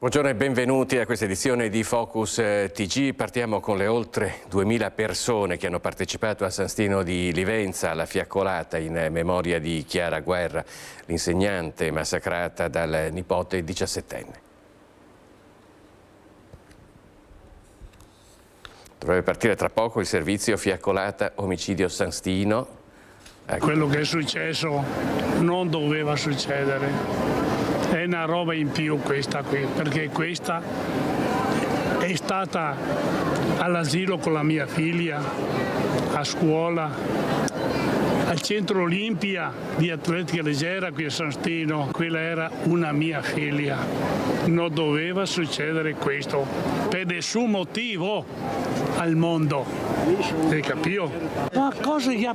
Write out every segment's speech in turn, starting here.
Buongiorno e benvenuti a questa edizione di Focus TG. Partiamo con le oltre 2000 persone che hanno partecipato a San Stino di Livenza alla fiaccolata in memoria di Chiara Guerra, l'insegnante massacrata dal nipote 17enne. Dovrebbe partire tra poco il servizio fiaccolata omicidio San Stino. Ecco. Quello che è successo non doveva succedere. È una roba in più questa qui, perché questa è stata all'asilo con la mia figlia, a scuola, al centro Olimpia di atletica leggera qui a San Stino. Quella era una mia figlia. Non doveva succedere questo per nessun motivo al mondo. Hai capito? Ma cosa gli ha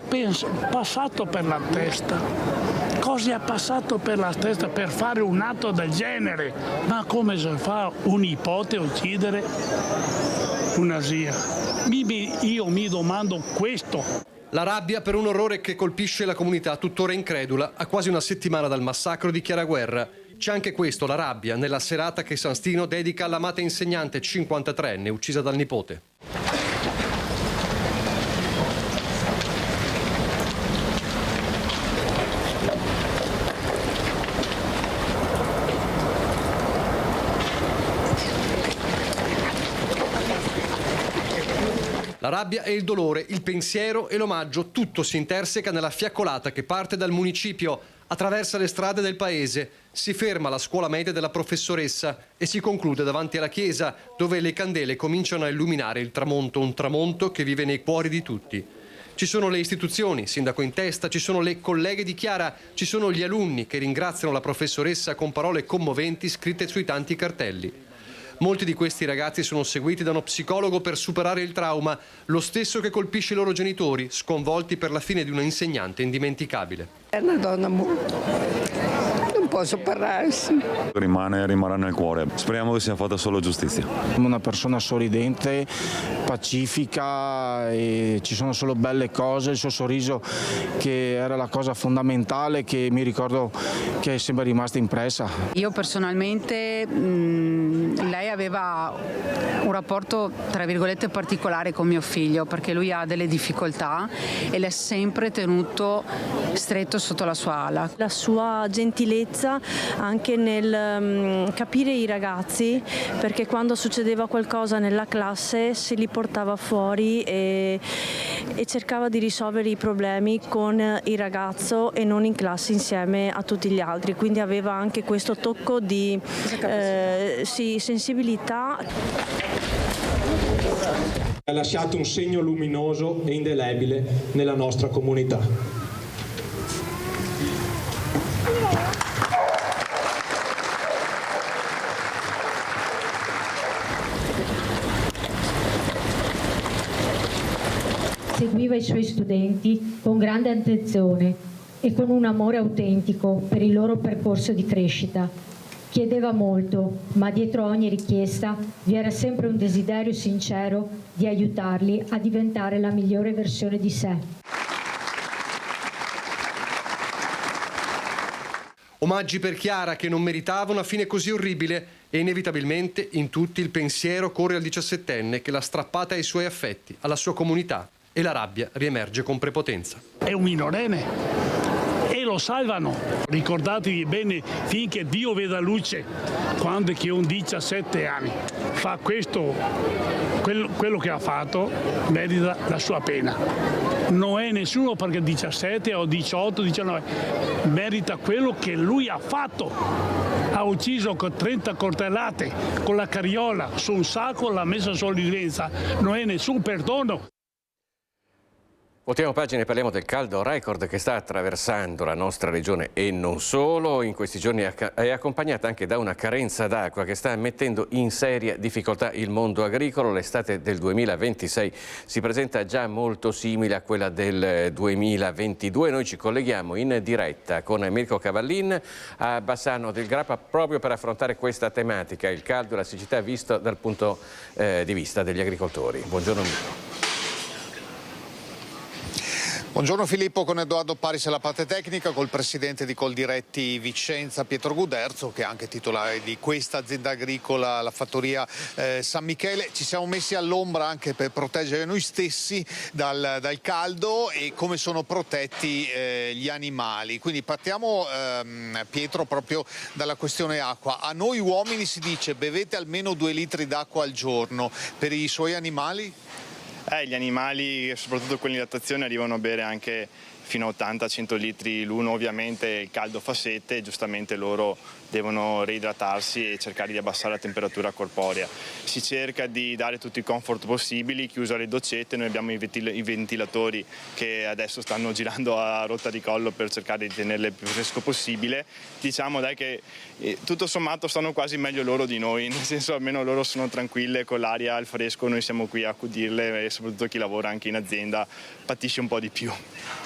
passato per la testa? Cosa è passato per la testa per fare un atto del genere? Ma come si fa un nipote a uccidere una zia? Io mi domando questo. La rabbia per un orrore che colpisce la comunità tuttora incredula a quasi una settimana dal massacro di Chiara Guerra. C'è anche questo, la rabbia, nella serata che San Stino dedica all'amata insegnante 53enne uccisa dal nipote. La rabbia e il dolore, il pensiero e l'omaggio, tutto si interseca nella fiaccolata che parte dal municipio, attraversa le strade del paese, si ferma alla scuola media della professoressa e si conclude davanti alla chiesa, dove le candele cominciano a illuminare il tramonto, un tramonto che vive nei cuori di tutti. Ci sono le istituzioni, sindaco in testa, ci sono le colleghe di Chiara, ci sono gli alunni che ringraziano la professoressa con parole commoventi scritte sui tanti cartelli. Molti di questi ragazzi sono seguiti da uno psicologo per superare il trauma, lo stesso che colpisce i loro genitori, sconvolti per la fine di una insegnante indimenticabile. È una donna non posso parlarsi. Rimarrà nel cuore. Speriamo che sia fatta solo giustizia. Una persona sorridente, pacifica, e ci sono solo belle cose, il suo sorriso che era la cosa fondamentale che mi ricordo che è sempre rimasta impressa. Io personalmente, lei aveva un rapporto tra virgolette particolare con mio figlio, perché lui ha delle difficoltà e l'ha sempre tenuto stretto sotto la sua ala. La sua gentilezza anche nel capire i ragazzi, perché quando succedeva qualcosa nella classe se li portava fuori e cercava di risolvere i problemi con il ragazzo e non in classe insieme a tutti gli altri, quindi aveva anche questo tocco di sensibilità. Ha lasciato un segno luminoso e indelebile nella nostra comunità. Seguiva i suoi studenti con grande attenzione e con un amore autentico per il loro percorso di crescita. Chiedeva molto, ma dietro ogni richiesta vi era sempre un desiderio sincero di aiutarli a diventare la migliore versione di sé. Omaggi per Chiara, che non meritava una fine così orribile, e inevitabilmente in tutti il pensiero corre al 17enne che l'ha strappata ai suoi affetti, alla sua comunità, e la rabbia riemerge con prepotenza. È un minorenne e lo salvano. Ricordatevi bene, finché Dio veda luce, quando che un 17 anni fa questo, quello che ha fatto, merita la sua pena. Non è nessuno perché 17 o 18, 19, merita quello che lui ha fatto. Ha ucciso con 30 coltellate, con la carriola, su un sacco l'ha messa sulla Livenza. Non è nessun perdono. Voltiamo pagina e parliamo del caldo record che sta attraversando la nostra regione e non solo. In questi giorni è accompagnata anche da una carenza d'acqua che sta mettendo in seria difficoltà il mondo agricolo. L'estate del 2026 si presenta già molto simile a quella del 2022. Noi ci colleghiamo in diretta con Mirko Cavallin a Bassano del Grappa proprio per affrontare questa tematica, il caldo e la siccità visto dal punto di vista degli agricoltori. Buongiorno Mirko. Buongiorno Filippo, con Edoardo Paris alla parte tecnica, col presidente di Coldiretti Vicenza Pietro Guderzo, che è anche titolare di questa azienda agricola, la fattoria San Michele. Ci siamo messi all'ombra anche per proteggere noi stessi dal caldo e come sono protetti gli animali. Quindi partiamo Pietro proprio dalla questione acqua. A noi uomini si dice bevete almeno 2 litri d'acqua al giorno, per i suoi animali? Gli animali, soprattutto quelli in lattazione, arrivano a bere anche fino a 80-100 litri l'uno. Ovviamente il caldo fa sete e giustamente loro devono reidratarsi e cercare di abbassare la temperatura corporea. Si cerca di dare tutti i comfort possibili, chi usa le doccette, noi abbiamo i ventilatori che adesso stanno girando a rotta di collo per cercare di tenerle il più fresco possibile. Diciamo dai che tutto sommato stanno quasi meglio loro di noi, nel senso almeno loro sono tranquille con l'aria al fresco, noi siamo qui a accudirle e soprattutto chi lavora anche in azienda patisce un po' di più.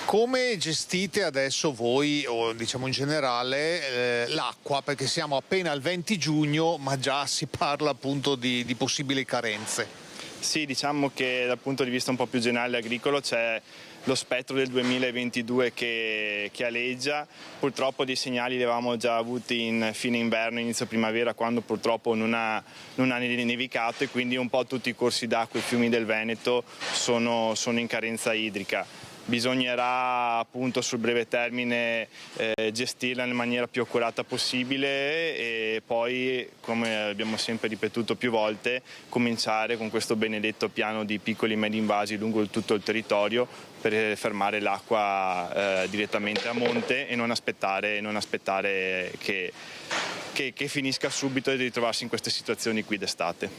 Come gestite adesso voi, o diciamo in generale, l'acqua? Perché siamo appena al 20 giugno, ma già si parla appunto di possibili carenze. Sì, diciamo che dal punto di vista un po' più generale agricolo c'è lo spettro del 2022 che aleggia. Purtroppo dei segnali li avevamo già avuti in fine inverno, inizio primavera, quando purtroppo non ha nevicato, e quindi un po' tutti i corsi d'acqua e i fiumi del Veneto sono in carenza idrica. Bisognerà appunto sul breve termine gestirla in maniera più accurata possibile e poi, come abbiamo sempre ripetuto più volte, cominciare con questo benedetto piano di piccoli e medi invasi lungo tutto il territorio per fermare l'acqua direttamente a monte e non aspettare che finisca subito e di ritrovarsi in queste situazioni qui d'estate.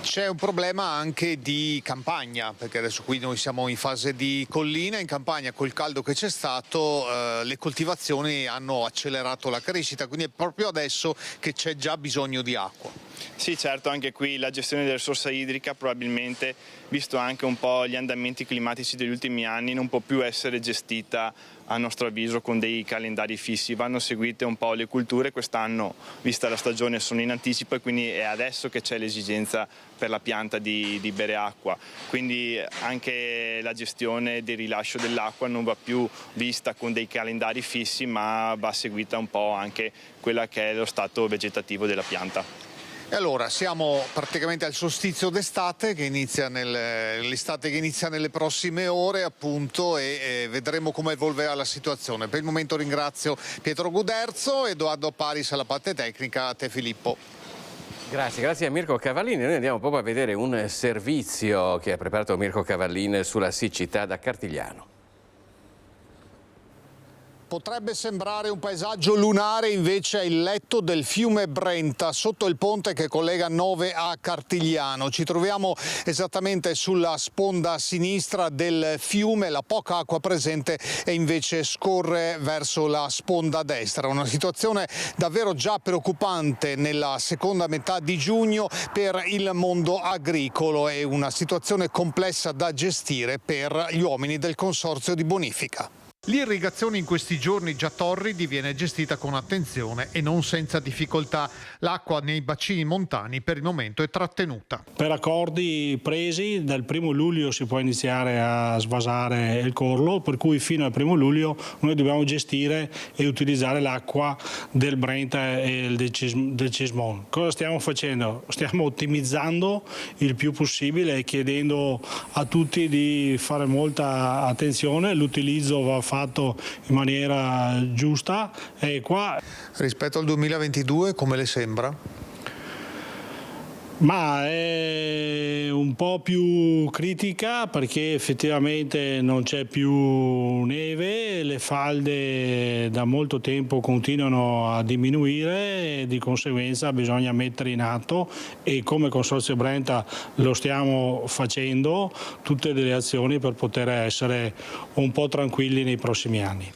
C'è un problema anche di campagna, perché adesso qui noi siamo in fase di collina. In campagna col caldo che c'è stato le coltivazioni hanno accelerato la crescita, quindi è proprio adesso che c'è già bisogno di acqua. Sì, certo, anche qui la gestione della risorsa idrica probabilmente, visto anche un po' gli andamenti climatici degli ultimi anni, non può più essere gestita a nostro avviso con dei calendari fissi. Vanno seguite un po' le culture, quest'anno vista la stagione sono in anticipo e quindi è adesso che c'è l'esigenza per la pianta di bere acqua, quindi anche la gestione del rilascio dell'acqua non va più vista con dei calendari fissi, ma va seguita un po' anche quella che è lo stato vegetativo della pianta. E allora siamo praticamente al solstizio d'estate che inizia l'estate che inizia nelle prossime ore appunto, e vedremo come evolverà la situazione. Per il momento ringrazio Pietro Guderzo, Edoardo Paris alla parte tecnica, a te Filippo. Grazie a Mirko Cavallini. Noi andiamo proprio a vedere un servizio che ha preparato Mirko Cavallini sulla siccità da Cartigliano. Potrebbe sembrare un paesaggio lunare, invece è il letto del fiume Brenta sotto il ponte che collega Nove a Cartigliano. Ci troviamo esattamente sulla sponda sinistra del fiume, la poca acqua presente e invece scorre verso la sponda destra. Una situazione davvero già preoccupante nella seconda metà di giugno per il mondo agricolo e una situazione complessa da gestire per gli uomini del consorzio di bonifica. L'irrigazione in questi giorni già torridi viene gestita con attenzione e non senza difficoltà. L'acqua nei bacini montani per il momento è trattenuta. Per accordi presi dal 1° luglio si può iniziare a svasare il Corlo, per cui fino al 1° luglio noi dobbiamo gestire e utilizzare l'acqua del Brenta e del Cismon. Cosa stiamo facendo? Stiamo ottimizzando il più possibile e chiedendo a tutti di fare molta attenzione. L'utilizzo va fatto in maniera giusta e qua. Rispetto al 2022 come le sembra? Ma è un po' più critica perché effettivamente non c'è più neve, le falde da molto tempo continuano a diminuire e di conseguenza bisogna mettere in atto, e come Consorzio Brenta lo stiamo facendo, tutte delle azioni per poter essere un po' tranquilli nei prossimi anni.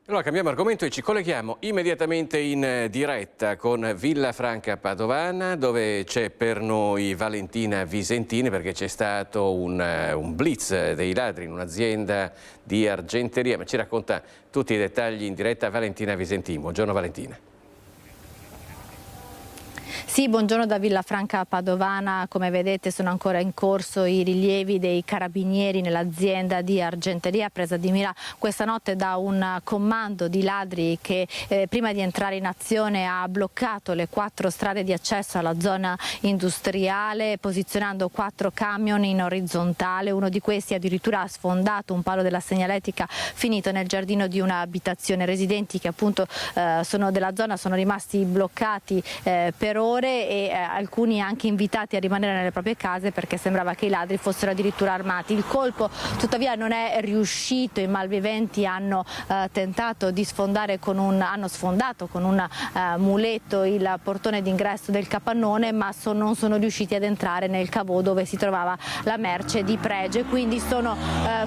Allora cambiamo argomento e ci colleghiamo immediatamente in diretta con Villafranca Padovana, dove c'è per noi Valentina Visentini, perché c'è stato un blitz dei ladri in un'azienda di argenteria. Ma ci racconta tutti i dettagli in diretta Valentina Visentini. Buongiorno Valentina. Sì, buongiorno da Villafranca Padovana. Come vedete sono ancora in corso i rilievi dei carabinieri nell'azienda di argenteria presa di mira questa notte da un comando di ladri che prima di entrare in azione ha bloccato le 4 strade di accesso alla zona industriale posizionando 4 camion in orizzontale. Uno di questi addirittura ha sfondato un palo della segnaletica finito nel giardino di un'abitazione. Residenti che appunto sono della zona sono rimasti bloccati per ore e alcuni anche invitati a rimanere nelle proprie case perché sembrava che i ladri fossero addirittura armati. Il colpo tuttavia non è riuscito, i malviventi hanno tentato di sfondare hanno sfondato con un muletto il portone d'ingresso del capannone, ma non sono riusciti ad entrare nel cavò dove si trovava la merce di pregio e quindi sono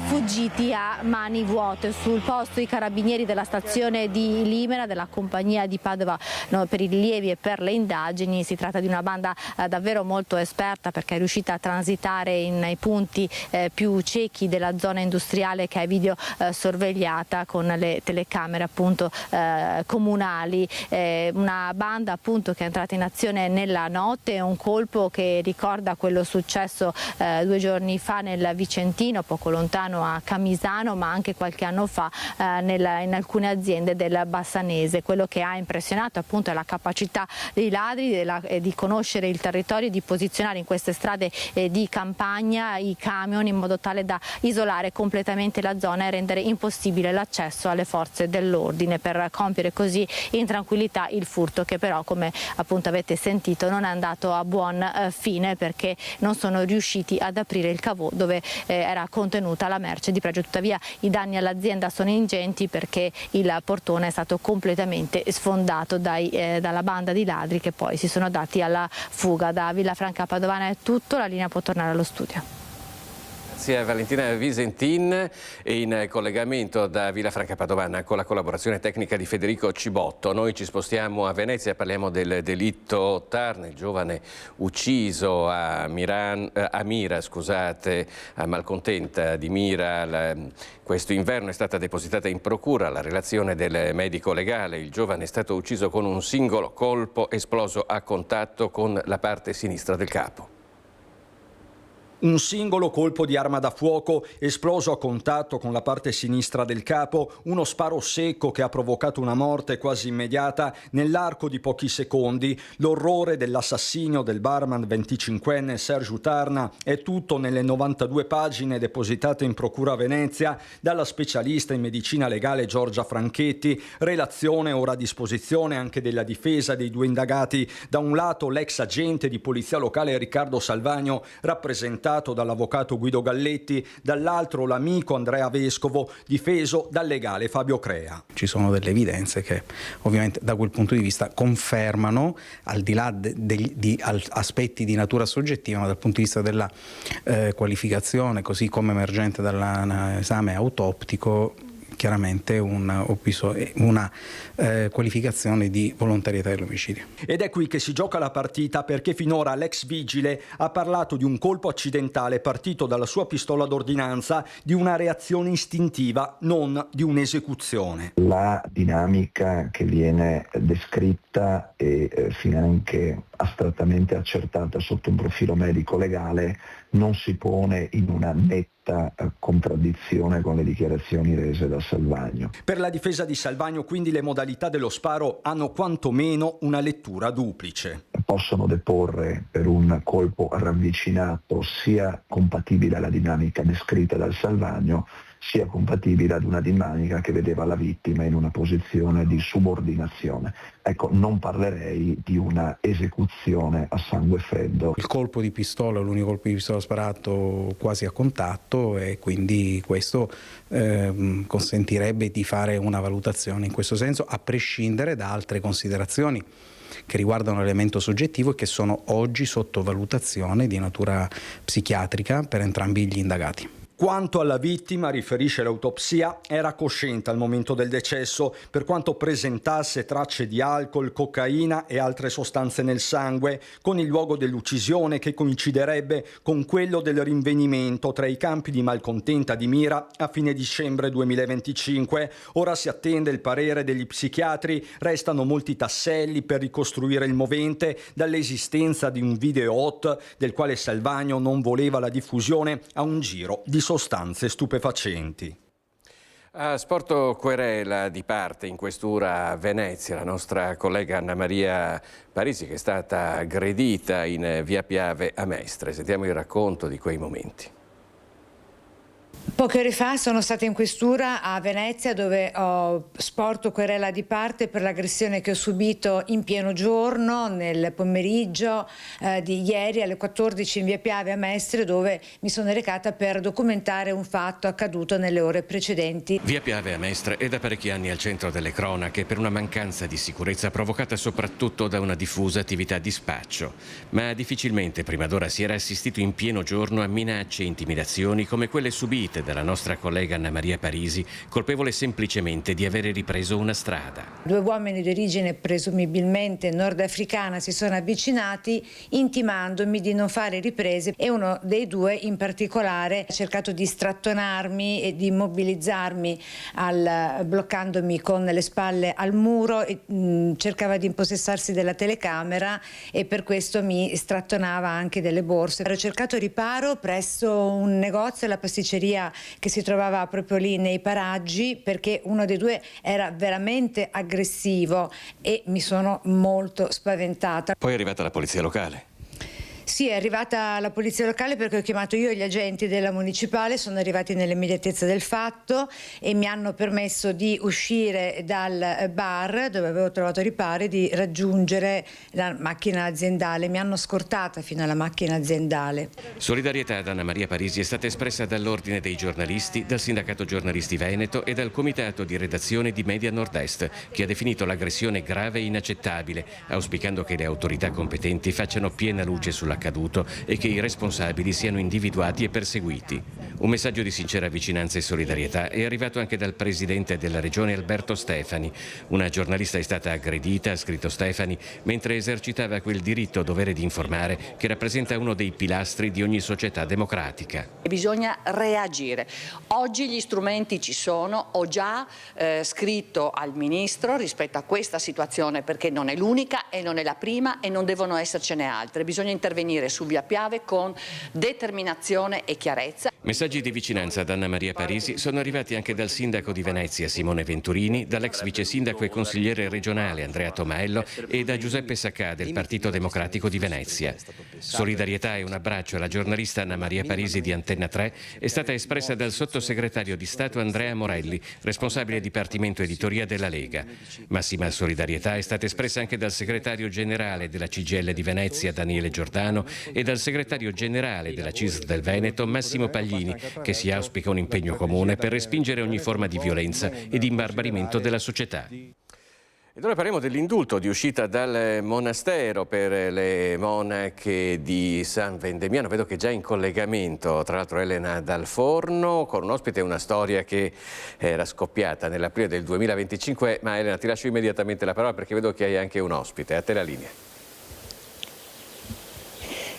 fuggiti a mani vuote. Sul posto i carabinieri della stazione di Limera, della compagnia di Padova per i rilievi e per le indagini. Si tratta di una banda davvero molto esperta perché è riuscita a transitare nei punti più ciechi della zona industriale che è videosorvegliata con le telecamere appunto comunali. Una banda appunto che è entrata in azione nella notte, un colpo che ricorda quello successo 2 giorni fa nel Vicentino, poco lontano a Camisano, ma anche qualche anno fa in alcune aziende del Bassanese. Quello che ha impressionato appunto è la capacità dei ladri di conoscere il territorio e di posizionare in queste strade di campagna i camion in modo tale da isolare completamente la zona e rendere impossibile l'accesso alle forze dell'ordine per compiere così in tranquillità il furto, che però, come appunto avete sentito, non è andato a buon fine perché non sono riusciti ad aprire il cavò dove era contenuta la merce di pregio. Tuttavia i danni all'azienda sono ingenti perché il portone è stato completamente sfondato dalla banda di ladri che poi si sono dati alla fuga. Da Villafranca Padovana è tutto, la linea può tornare allo studio. Grazie a Valentina Visentin e in collegamento da Villafranca Padovana con la collaborazione tecnica di Federico Cibotto. Noi ci spostiamo a Venezia e parliamo del delitto Tarn, il giovane ucciso a Mira, a Malcontenta di Mira. Questo inverno è stata depositata in procura la relazione del medico legale. Il giovane è stato ucciso con un singolo colpo esploso a contatto con la parte sinistra del capo. Un singolo colpo di arma da fuoco esploso a contatto con la parte sinistra del capo, uno sparo secco che ha provocato una morte quasi immediata nell'arco di pochi secondi. L'orrore dell'assassinio del barman 25enne Sergio Tarna è tutto nelle 92 pagine depositate in procura a Venezia dalla specialista in medicina legale Giorgia Franchetti, relazione ora a disposizione anche della difesa dei 2 indagati. Da un lato l'ex agente di polizia locale Riccardo Salvagno, rappresentato dall'avvocato Guido Galletti, dall'altro l'amico Andrea Vescovo, difeso dal legale Fabio Crea. Ci sono delle evidenze che ovviamente da quel punto di vista confermano, al di là di aspetti di natura soggettiva, ma dal punto di vista della qualificazione, così come emergente dall'esame autoptico, chiaramente una qualificazione di volontarietà dell'omicidio. Ed è qui che si gioca la partita, perché finora l'ex vigile ha parlato di un colpo accidentale partito dalla sua pistola d'ordinanza, di una reazione istintiva, non di un'esecuzione. La dinamica che viene descritta e finanche astrattamente accertata sotto un profilo medico-legale non si pone in una netta contraddizione con le dichiarazioni rese da Salvagno. Per la difesa di Salvagno, quindi, le modalità dello sparo hanno quantomeno una lettura duplice. Possono deporre per un colpo ravvicinato sia compatibile alla dinamica descritta dal Salvagno, sia compatibile ad una dinamica che vedeva la vittima in una posizione di subordinazione. Ecco, non parlerei di una esecuzione a sangue freddo. Il colpo di pistola, l'unico colpo di pistola sparato quasi a contatto, e quindi questo consentirebbe di fare una valutazione in questo senso, a prescindere da altre considerazioni che riguardano l'elemento soggettivo e che sono oggi sotto valutazione di natura psichiatrica per entrambi gli indagati. Quanto alla vittima, riferisce l'autopsia, era cosciente al momento del decesso, per quanto presentasse tracce di alcol, cocaina e altre sostanze nel sangue, con il luogo dell'uccisione che coinciderebbe con quello del rinvenimento tra i campi di Malcontenta di Mira a fine dicembre 2025. Ora si attende il parere degli psichiatri, restano molti tasselli per ricostruire il movente, dall'esistenza di un video hot del quale Salvagno non voleva la diffusione a un giro di sostanze stupefacenti. A Sporto Querela di parte in questura a Venezia la nostra collega Anna Maria Parisi, che è stata aggredita in via Piave a Mestre. Sentiamo il racconto di quei momenti. Poche ore fa sono stata in questura a Venezia, dove ho sporto querela di parte per l'aggressione che ho subito in pieno giorno nel pomeriggio di ieri alle 14 in via Piave a Mestre, dove mi sono recata per documentare un fatto accaduto nelle ore precedenti. Via Piave a Mestre è da parecchi anni al centro delle cronache per una mancanza di sicurezza provocata soprattutto da una diffusa attività di spaccio. Ma difficilmente prima d'ora si era assistito in pieno giorno a minacce e intimidazioni come quelle subite dalla nostra collega Anna Maria Parisi, colpevole semplicemente di avere ripreso una strada. 2 uomini di origine presumibilmente nordafricana si sono avvicinati intimandomi di non fare riprese, e uno dei 2 in particolare ha cercato di strattonarmi e di immobilizzarmi bloccandomi con le spalle al muro, e cercava di impossessarsi della telecamera e per questo mi strattonava anche delle borse. Ho cercato riparo presso un negozio, la pasticceria che si trovava proprio lì nei paraggi, perché uno dei 2 era veramente aggressivo e mi sono molto spaventata. Poi è arrivata la polizia locale. Sì, è arrivata la polizia locale perché ho chiamato io gli agenti della municipale, sono arrivati nell'immediatezza del fatto e mi hanno permesso di uscire dal bar dove avevo trovato riparo e di raggiungere la macchina aziendale. Mi hanno scortata fino alla macchina aziendale. Solidarietà ad Anna Maria Parisi è stata espressa dall'Ordine dei giornalisti, dal Sindacato Giornalisti Veneto e dal Comitato di redazione di Media Nord-Est, che ha definito l'aggressione grave e inaccettabile, auspicando che le autorità competenti facciano piena luce sull'accaduto e che i responsabili siano individuati e perseguiti. Un messaggio di sincera vicinanza e solidarietà è arrivato anche dal presidente della regione Alberto Stefani. Una giornalista è stata aggredita, ha scritto Stefani, mentre esercitava quel diritto-dovere di informare che rappresenta uno dei pilastri di ogni società democratica. Bisogna reagire. Oggi gli strumenti ci sono, ho già scritto al Ministro rispetto a questa situazione, perché non è l'unica e non è la prima e non devono essercene altre. Bisogna intervenire su via Piave con determinazione e chiarezza. Messaggi di vicinanza ad Anna Maria Parisi sono arrivati anche dal sindaco di Venezia Simone Venturini, dall'ex vice sindaco e consigliere regionale Andrea Tomaello e da Giuseppe Saccà del Partito Democratico di Venezia. Solidarietà e un abbraccio alla giornalista Anna Maria Parisi di Antenna 3 è stata espressa dal sottosegretario di Stato Andrea Morelli, responsabile Dipartimento Editoria della Lega. Massima solidarietà è stata espressa anche dal segretario generale della CGIL di Venezia Daniele Giordano e dal segretario generale della CISL del Veneto Massimo Paglini, che si auspica un impegno comune per respingere ogni forma di violenza e di imbarbarimento della società. Ed ora parliamo dell'indulto di uscita dal monastero per le monache di San Vendemiano. Vedo che è già in collegamento, tra l'altro, Elena Dal Forno, con un ospite, una storia che era scoppiata nell'aprile del 2025. Ma Elena, ti lascio immediatamente la parola perché vedo che hai anche un ospite. A te la linea.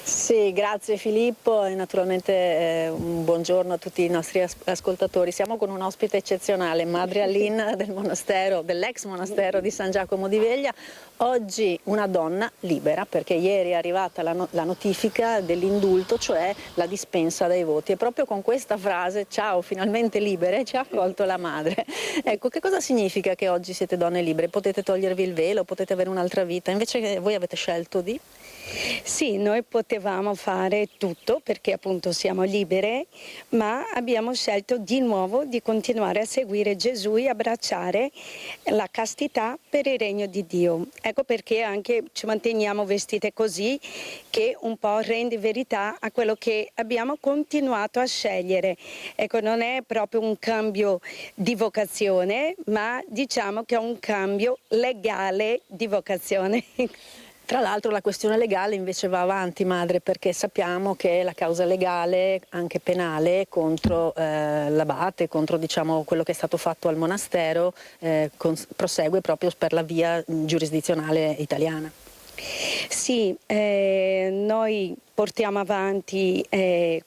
Sì, grazie Filippo e naturalmente un buongiorno a tutti i nostri ascoltatori. Siamo con un ospite eccezionale, Madre Aline del monastero, dell'ex monastero di San Giacomo di Veglia. Oggi una donna libera, perché ieri è arrivata la notifica dell'indulto, cioè la dispensa dai voti. E proprio con questa frase, ciao, finalmente libere, ci ha accolto la madre. Ecco, che cosa significa che oggi siete donne libere? Potete togliervi il velo, potete avere un'altra vita, invece voi avete scelto di... Sì, noi potevamo fare tutto perché appunto siamo libere, ma abbiamo scelto di nuovo di continuare a seguire Gesù e abbracciare la castità per il regno di Dio. Ecco perché anche ci manteniamo vestite così, che un po' rende verità a quello che abbiamo continuato a scegliere. Ecco, non è proprio un cambio di vocazione, ma diciamo che è un cambio legale di vocazione. Tra l'altro la questione legale invece va avanti, madre, perché sappiamo che la causa legale, anche penale, contro l'abate, contro diciamo quello che è stato fatto al monastero, prosegue proprio per la via giurisdizionale italiana. Sì, noi portiamo avanti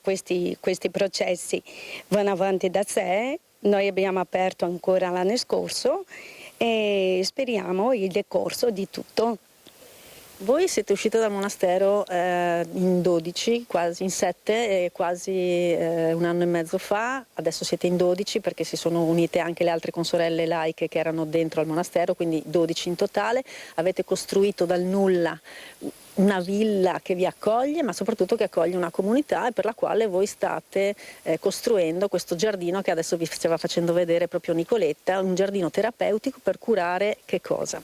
questi processi, vanno avanti da sé, noi abbiamo aperto ancora l'anno scorso e speriamo il decorso di tutto. Voi siete uscite dal monastero in 12, quasi in 7, quasi un anno e mezzo fa, adesso siete in 12 perché si sono unite anche le altre consorelle laiche che erano dentro al monastero, quindi 12 in totale. Avete costruito dal nulla una villa che vi accoglie, ma soprattutto che accoglie una comunità e per la quale voi state costruendo questo giardino che adesso vi stava facendo vedere proprio Nicoletta, un giardino terapeutico per curare che cosa?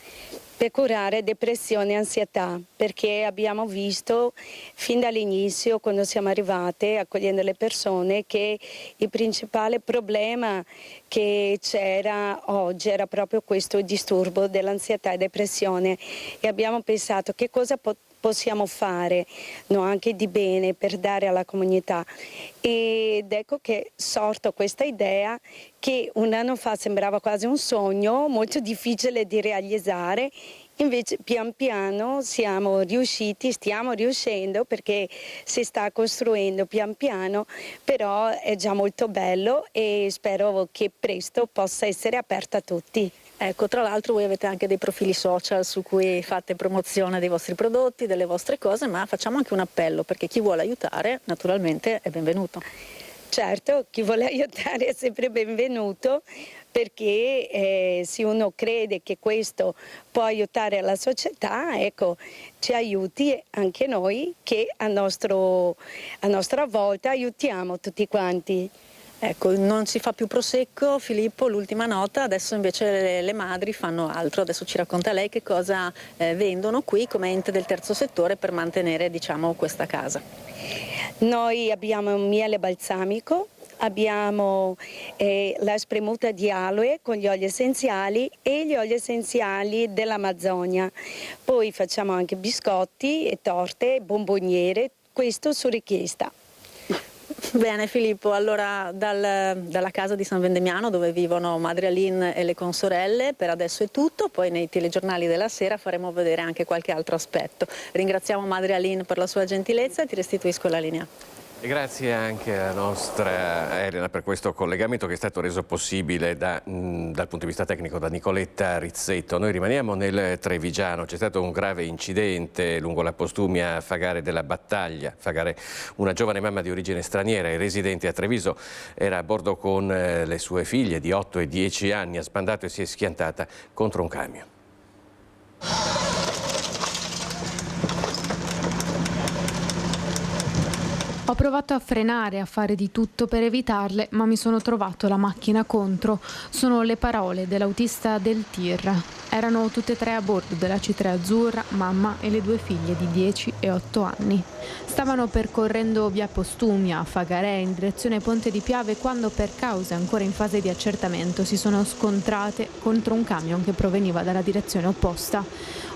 Per curare depressione e ansietà, perché abbiamo visto fin dall'inizio, quando siamo arrivate accogliendo le persone, che il principale problema che c'era oggi era proprio questo disturbo dell'ansietà e depressione e abbiamo pensato che cosa possiamo fare, no, anche di bene per dare alla comunità, ed ecco che è sorta questa idea che un anno fa sembrava quasi un sogno molto difficile di realizzare. Invece pian piano stiamo riuscendo perché si sta costruendo pian piano, però è già molto bello e spero che presto possa essere aperta a tutti. Ecco, tra l'altro voi avete anche dei profili social su cui fate promozione dei vostri prodotti, delle vostre cose, ma facciamo anche un appello perché chi vuole aiutare naturalmente è benvenuto. Certo, chi vuole aiutare è sempre benvenuto, perché se uno crede che questo può aiutare la società, ecco, ci aiuti anche noi che a nostra volta aiutiamo tutti quanti. Ecco, non si fa più prosecco, Filippo, l'ultima nota, adesso invece le madri fanno altro, adesso ci racconta lei che cosa vendono qui come ente del terzo settore per mantenere, diciamo, questa casa. Noi abbiamo un miele balsamico, abbiamo la spremuta di aloe con gli oli essenziali e gli oli essenziali dell'Amazzonia. Poi facciamo anche biscotti e torte, bomboniere, questo su richiesta. Bene Filippo, allora dalla casa di San Vendemiano dove vivono Madre Aline e le consorelle per adesso è tutto, poi nei telegiornali della sera faremo vedere anche qualche altro aspetto. Ringraziamo Madre Aline per la sua gentilezza e ti restituisco la linea. E grazie anche alla nostra Elena per questo collegamento che è stato reso possibile dal punto di vista tecnico da Nicoletta Rizzetto. Noi rimaniamo nel Trevigiano, c'è stato un grave incidente lungo la postumia a Fagare della Battaglia. Fagare, una giovane mamma di origine straniera e residente a Treviso, era a bordo con le sue figlie di 8 e 10 anni, ha sbandato e si è schiantata contro un camion. Ho provato a frenare, a fare di tutto per evitarle, ma mi sono trovato la macchina contro. Sono le parole dell'autista del TIR. Erano tutte e tre a bordo della C3 azzurra, mamma e le due figlie di 10 e 8 anni. Stavano percorrendo via Postumia a Fagarè in direzione Ponte di Piave quando, per cause ancora in fase di accertamento, si sono scontrate contro un camion che proveniva dalla direzione opposta.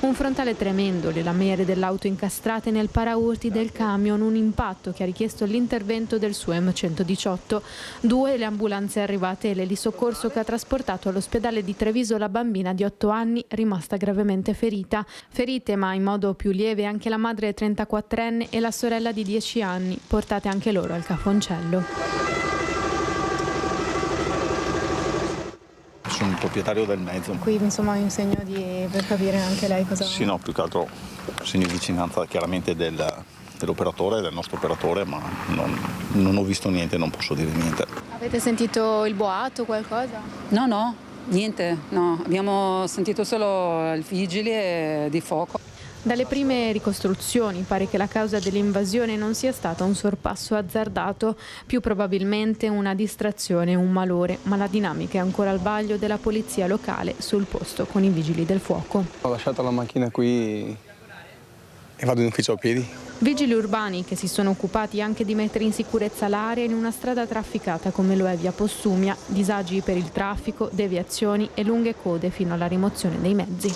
Un frontale tremendo, le lamiere dell'auto incastrate nel paraurti del camion, un impatto che ha richiesto l'intervento del SUEM 118. 2 le ambulanze arrivate e l'elisoccorso che ha trasportato all'ospedale di Treviso la bambina di 8 anni rimasta gravemente ferita. Ferite ma in modo più lieve anche la madre 34enne e la sorella di 10 anni, portate anche loro al cafoncello. Sono un proprietario del mezzo. Qui insomma un segno per capire anche lei cosa... Sì, no, più che altro segno di vicinanza chiaramente dell'operatore, del nostro operatore, ma non ho visto niente, non posso dire niente. Avete sentito il boato, qualcosa? No, niente, no. Abbiamo sentito solo il vigile di fuoco. Dalle prime ricostruzioni pare che la causa dell'invasione non sia stata un sorpasso azzardato, più probabilmente una distrazione e un malore, ma la dinamica è ancora al vaglio della polizia locale sul posto con i vigili del fuoco. Ho lasciato la macchina qui e vado in ufficio a piedi. Vigili urbani che si sono occupati anche di mettere in sicurezza l'area in una strada trafficata come lo è via Postumia, disagi per il traffico, deviazioni e lunghe code fino alla rimozione dei mezzi.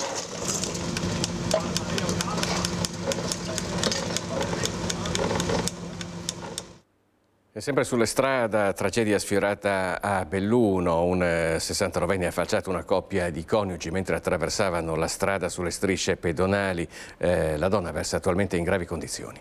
E sempre sulle strade, tragedia sfiorata a Belluno. Un 69enne ha falciato una coppia di coniugi mentre attraversavano la strada sulle strisce pedonali. La donna versa attualmente in gravi condizioni.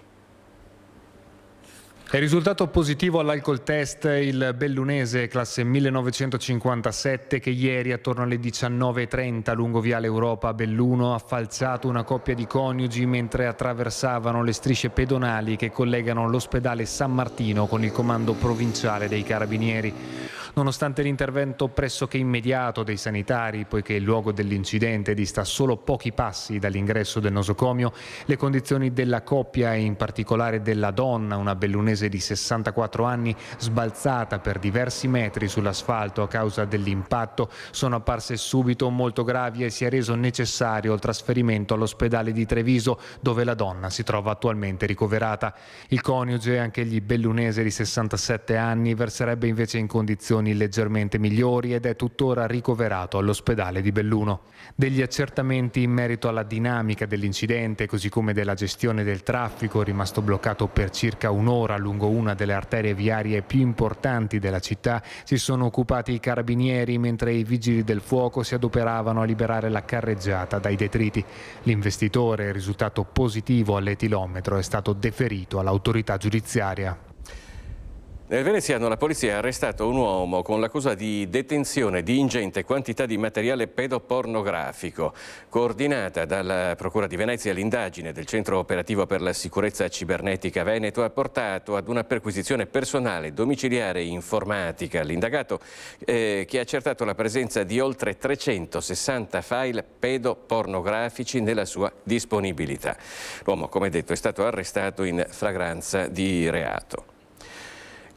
È risultato positivo all'alcol test il bellunese classe 1957 che ieri attorno alle 19:30 lungo Viale Europa a Belluno ha falciato una coppia di coniugi mentre attraversavano le strisce pedonali che collegano l'ospedale San Martino con il comando provinciale dei Carabinieri. Nonostante l'intervento pressoché immediato dei sanitari, poiché il luogo dell'incidente dista solo pochi passi dall'ingresso del nosocomio, le condizioni della coppia e in particolare della donna, una bellunese di 64 anni, sbalzata per diversi metri sull'asfalto a causa dell'impatto, sono apparse subito molto gravi e si è reso necessario il trasferimento all'ospedale di Treviso, dove la donna si trova attualmente ricoverata. Il coniuge, anch'egli bellunese di 67 anni, verserebbe invece in condizioni leggermente migliori ed è tuttora ricoverato all'ospedale di Belluno. Degli accertamenti in merito alla dinamica dell'incidente, così come della gestione del traffico rimasto bloccato per circa un'ora lungo una delle arterie viarie più importanti della città, si sono occupati i carabinieri mentre i vigili del fuoco si adoperavano a liberare la carreggiata dai detriti. L'investitore, risultato positivo all'etilometro, è stato deferito all'autorità giudiziaria. Nel veneziano la polizia ha arrestato un uomo con l'accusa di detenzione di ingente quantità di materiale pedopornografico. Coordinata dalla Procura di Venezia, l'indagine del Centro Operativo per la Sicurezza Cibernetica Veneto ha portato ad una perquisizione personale, domiciliare e informatica. L'indagato che ha accertato la presenza di oltre 360 file pedopornografici nella sua disponibilità. L'uomo, come detto, è stato arrestato in flagranza di reato.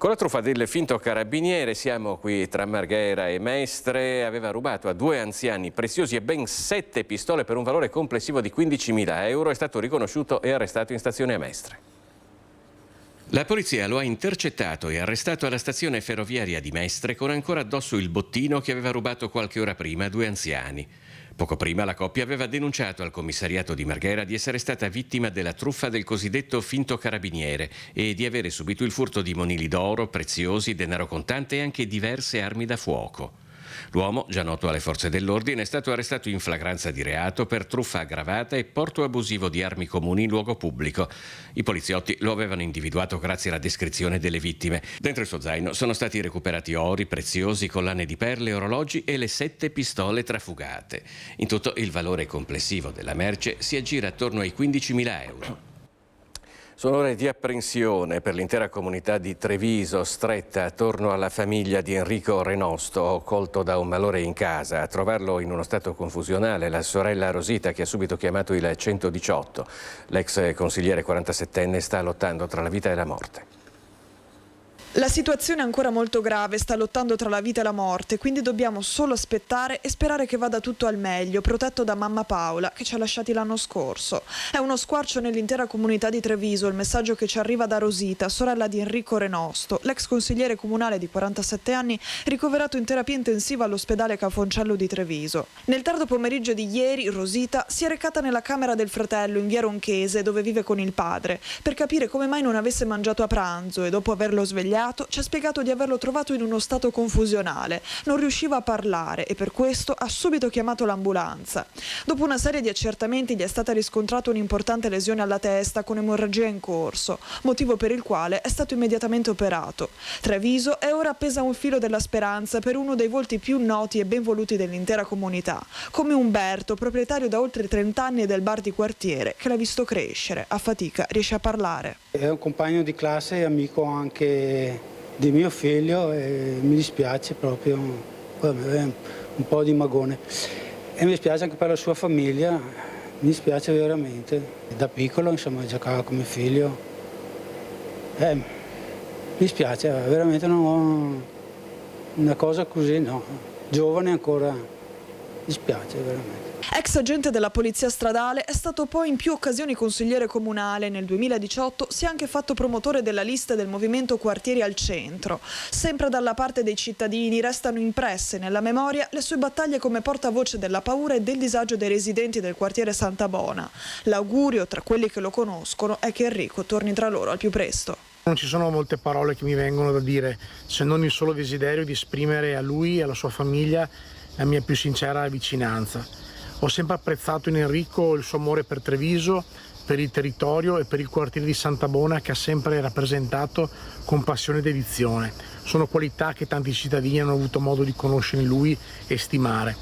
Con la truffa del finto carabiniere, siamo qui tra Marghera e Mestre, aveva rubato a 2 anziani preziosi e ben 7 pistole per un valore complessivo di 15.000 euro, è stato riconosciuto e arrestato in stazione a Mestre. La polizia lo ha intercettato e arrestato alla stazione ferroviaria di Mestre con ancora addosso il bottino che aveva rubato qualche ora prima a 2 anziani. Poco prima la coppia aveva denunciato al commissariato di Marghera di essere stata vittima della truffa del cosiddetto finto carabiniere e di avere subito il furto di monili d'oro, preziosi, denaro contante e anche diverse armi da fuoco. L'uomo, già noto alle forze dell'ordine, è stato arrestato in flagranza di reato per truffa aggravata e porto abusivo di armi comuni in luogo pubblico. I poliziotti lo avevano individuato grazie alla descrizione delle vittime. Dentro il suo zaino sono stati recuperati ori, preziosi, collane di perle, orologi e le 7 pistole trafugate. In tutto il valore complessivo della merce si aggira attorno ai 15.000 euro. Sono ore di apprensione per l'intera comunità di Treviso, stretta attorno alla famiglia di Enrico Renosto, colto da un malore in casa. A trovarlo in uno stato confusionale la sorella Rosita, che ha subito chiamato il 118. L'ex consigliere 47enne sta lottando tra la vita e la morte. La situazione è ancora molto grave, sta lottando tra la vita e la morte, quindi dobbiamo solo aspettare e sperare che vada tutto al meglio, protetto da mamma Paola, che ci ha lasciati l'anno scorso. È uno squarcio nell'intera comunità di Treviso il messaggio che ci arriva da Rosita, sorella di Enrico Renosto, l'ex consigliere comunale di 47 anni, ricoverato in terapia intensiva all'ospedale Cafoncello di Treviso. Nel tardo pomeriggio di ieri, Rosita si è recata nella camera del fratello in via Ronchese, dove vive con il padre, per capire come mai non avesse mangiato a pranzo e dopo averlo svegliato ci ha spiegato di averlo trovato in uno stato confusionale, non riusciva a parlare e per questo ha subito chiamato l'ambulanza. Dopo una serie di accertamenti gli è stata riscontrata un'importante lesione alla testa con emorragia in corso, motivo per il quale è stato immediatamente operato. Treviso è ora appesa a un filo della speranza per uno dei volti più noti e ben voluti dell'intera comunità, come Umberto, proprietario da oltre 30 anni del bar di quartiere, che l'ha visto crescere, a fatica riesce a parlare. È un compagno di classe e amico anche di mio figlio e mi dispiace proprio, è un po' di magone e mi dispiace anche per la sua famiglia, mi dispiace veramente. Da piccolo insomma giocava come figlio, mi dispiace veramente, non ho una cosa così, no, giovane ancora, mi dispiace veramente. Ex agente della polizia stradale, è stato poi in più occasioni consigliere comunale. Nel 2018 si è anche fatto promotore della lista del movimento Quartieri al Centro. Sempre dalla parte dei cittadini restano impresse nella memoria le sue battaglie come portavoce della paura e del disagio dei residenti del quartiere Santa Bona. L'augurio tra quelli che lo conoscono è che Enrico torni tra loro al più presto. Non ci sono molte parole che mi vengono da dire, se non il solo desiderio di esprimere a lui e alla sua famiglia la mia più sincera vicinanza. Ho sempre apprezzato in Enrico il suo amore per Treviso, per il territorio e per il quartiere di Santabona, che ha sempre rappresentato con passione e dedizione. Sono qualità che tanti cittadini hanno avuto modo di conoscere in lui e stimare.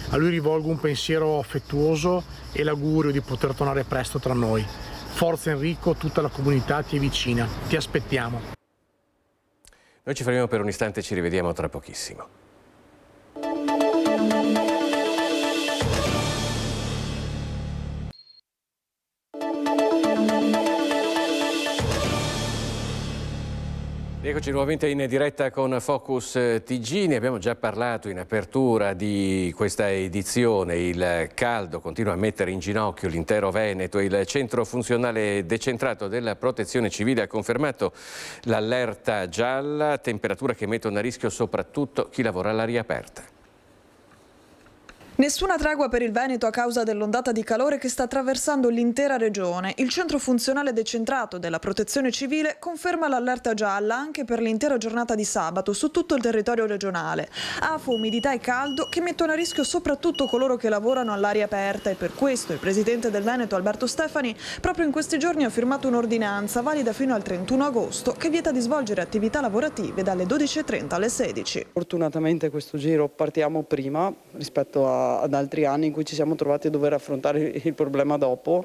A lui rivolgo un pensiero affettuoso e l'augurio di poter tornare presto tra noi. Forza Enrico, tutta la comunità ti è vicina, ti aspettiamo. Noi ci fermiamo per un istante, ci rivediamo tra pochissimo. Eccoci nuovamente in diretta con Focus TG, ne abbiamo già parlato in apertura di questa edizione. Il caldo continua a mettere in ginocchio l'intero Veneto. Il centro funzionale decentrato della Protezione Civile ha confermato l'allerta gialla, temperature che mettono a rischio soprattutto chi lavora all'aria aperta. Nessuna tregua per il Veneto a causa dell'ondata di calore che sta attraversando l'intera regione. Il centro funzionale decentrato della Protezione Civile conferma l'allerta gialla anche per l'intera giornata di sabato su tutto il territorio regionale. Afo, umidità e caldo che mettono a rischio soprattutto coloro che lavorano all'aria aperta, e per questo il presidente del Veneto Alberto Stefani proprio in questi giorni ha firmato un'ordinanza valida fino al 31 agosto che vieta di svolgere attività lavorative dalle 12:30 alle 16. Fortunatamente questo giro partiamo prima rispetto ad altri anni in cui ci siamo trovati a dover affrontare il problema dopo.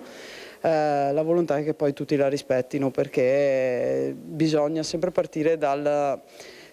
La volontà è che poi tutti la rispettino, perché bisogna sempre partire dal...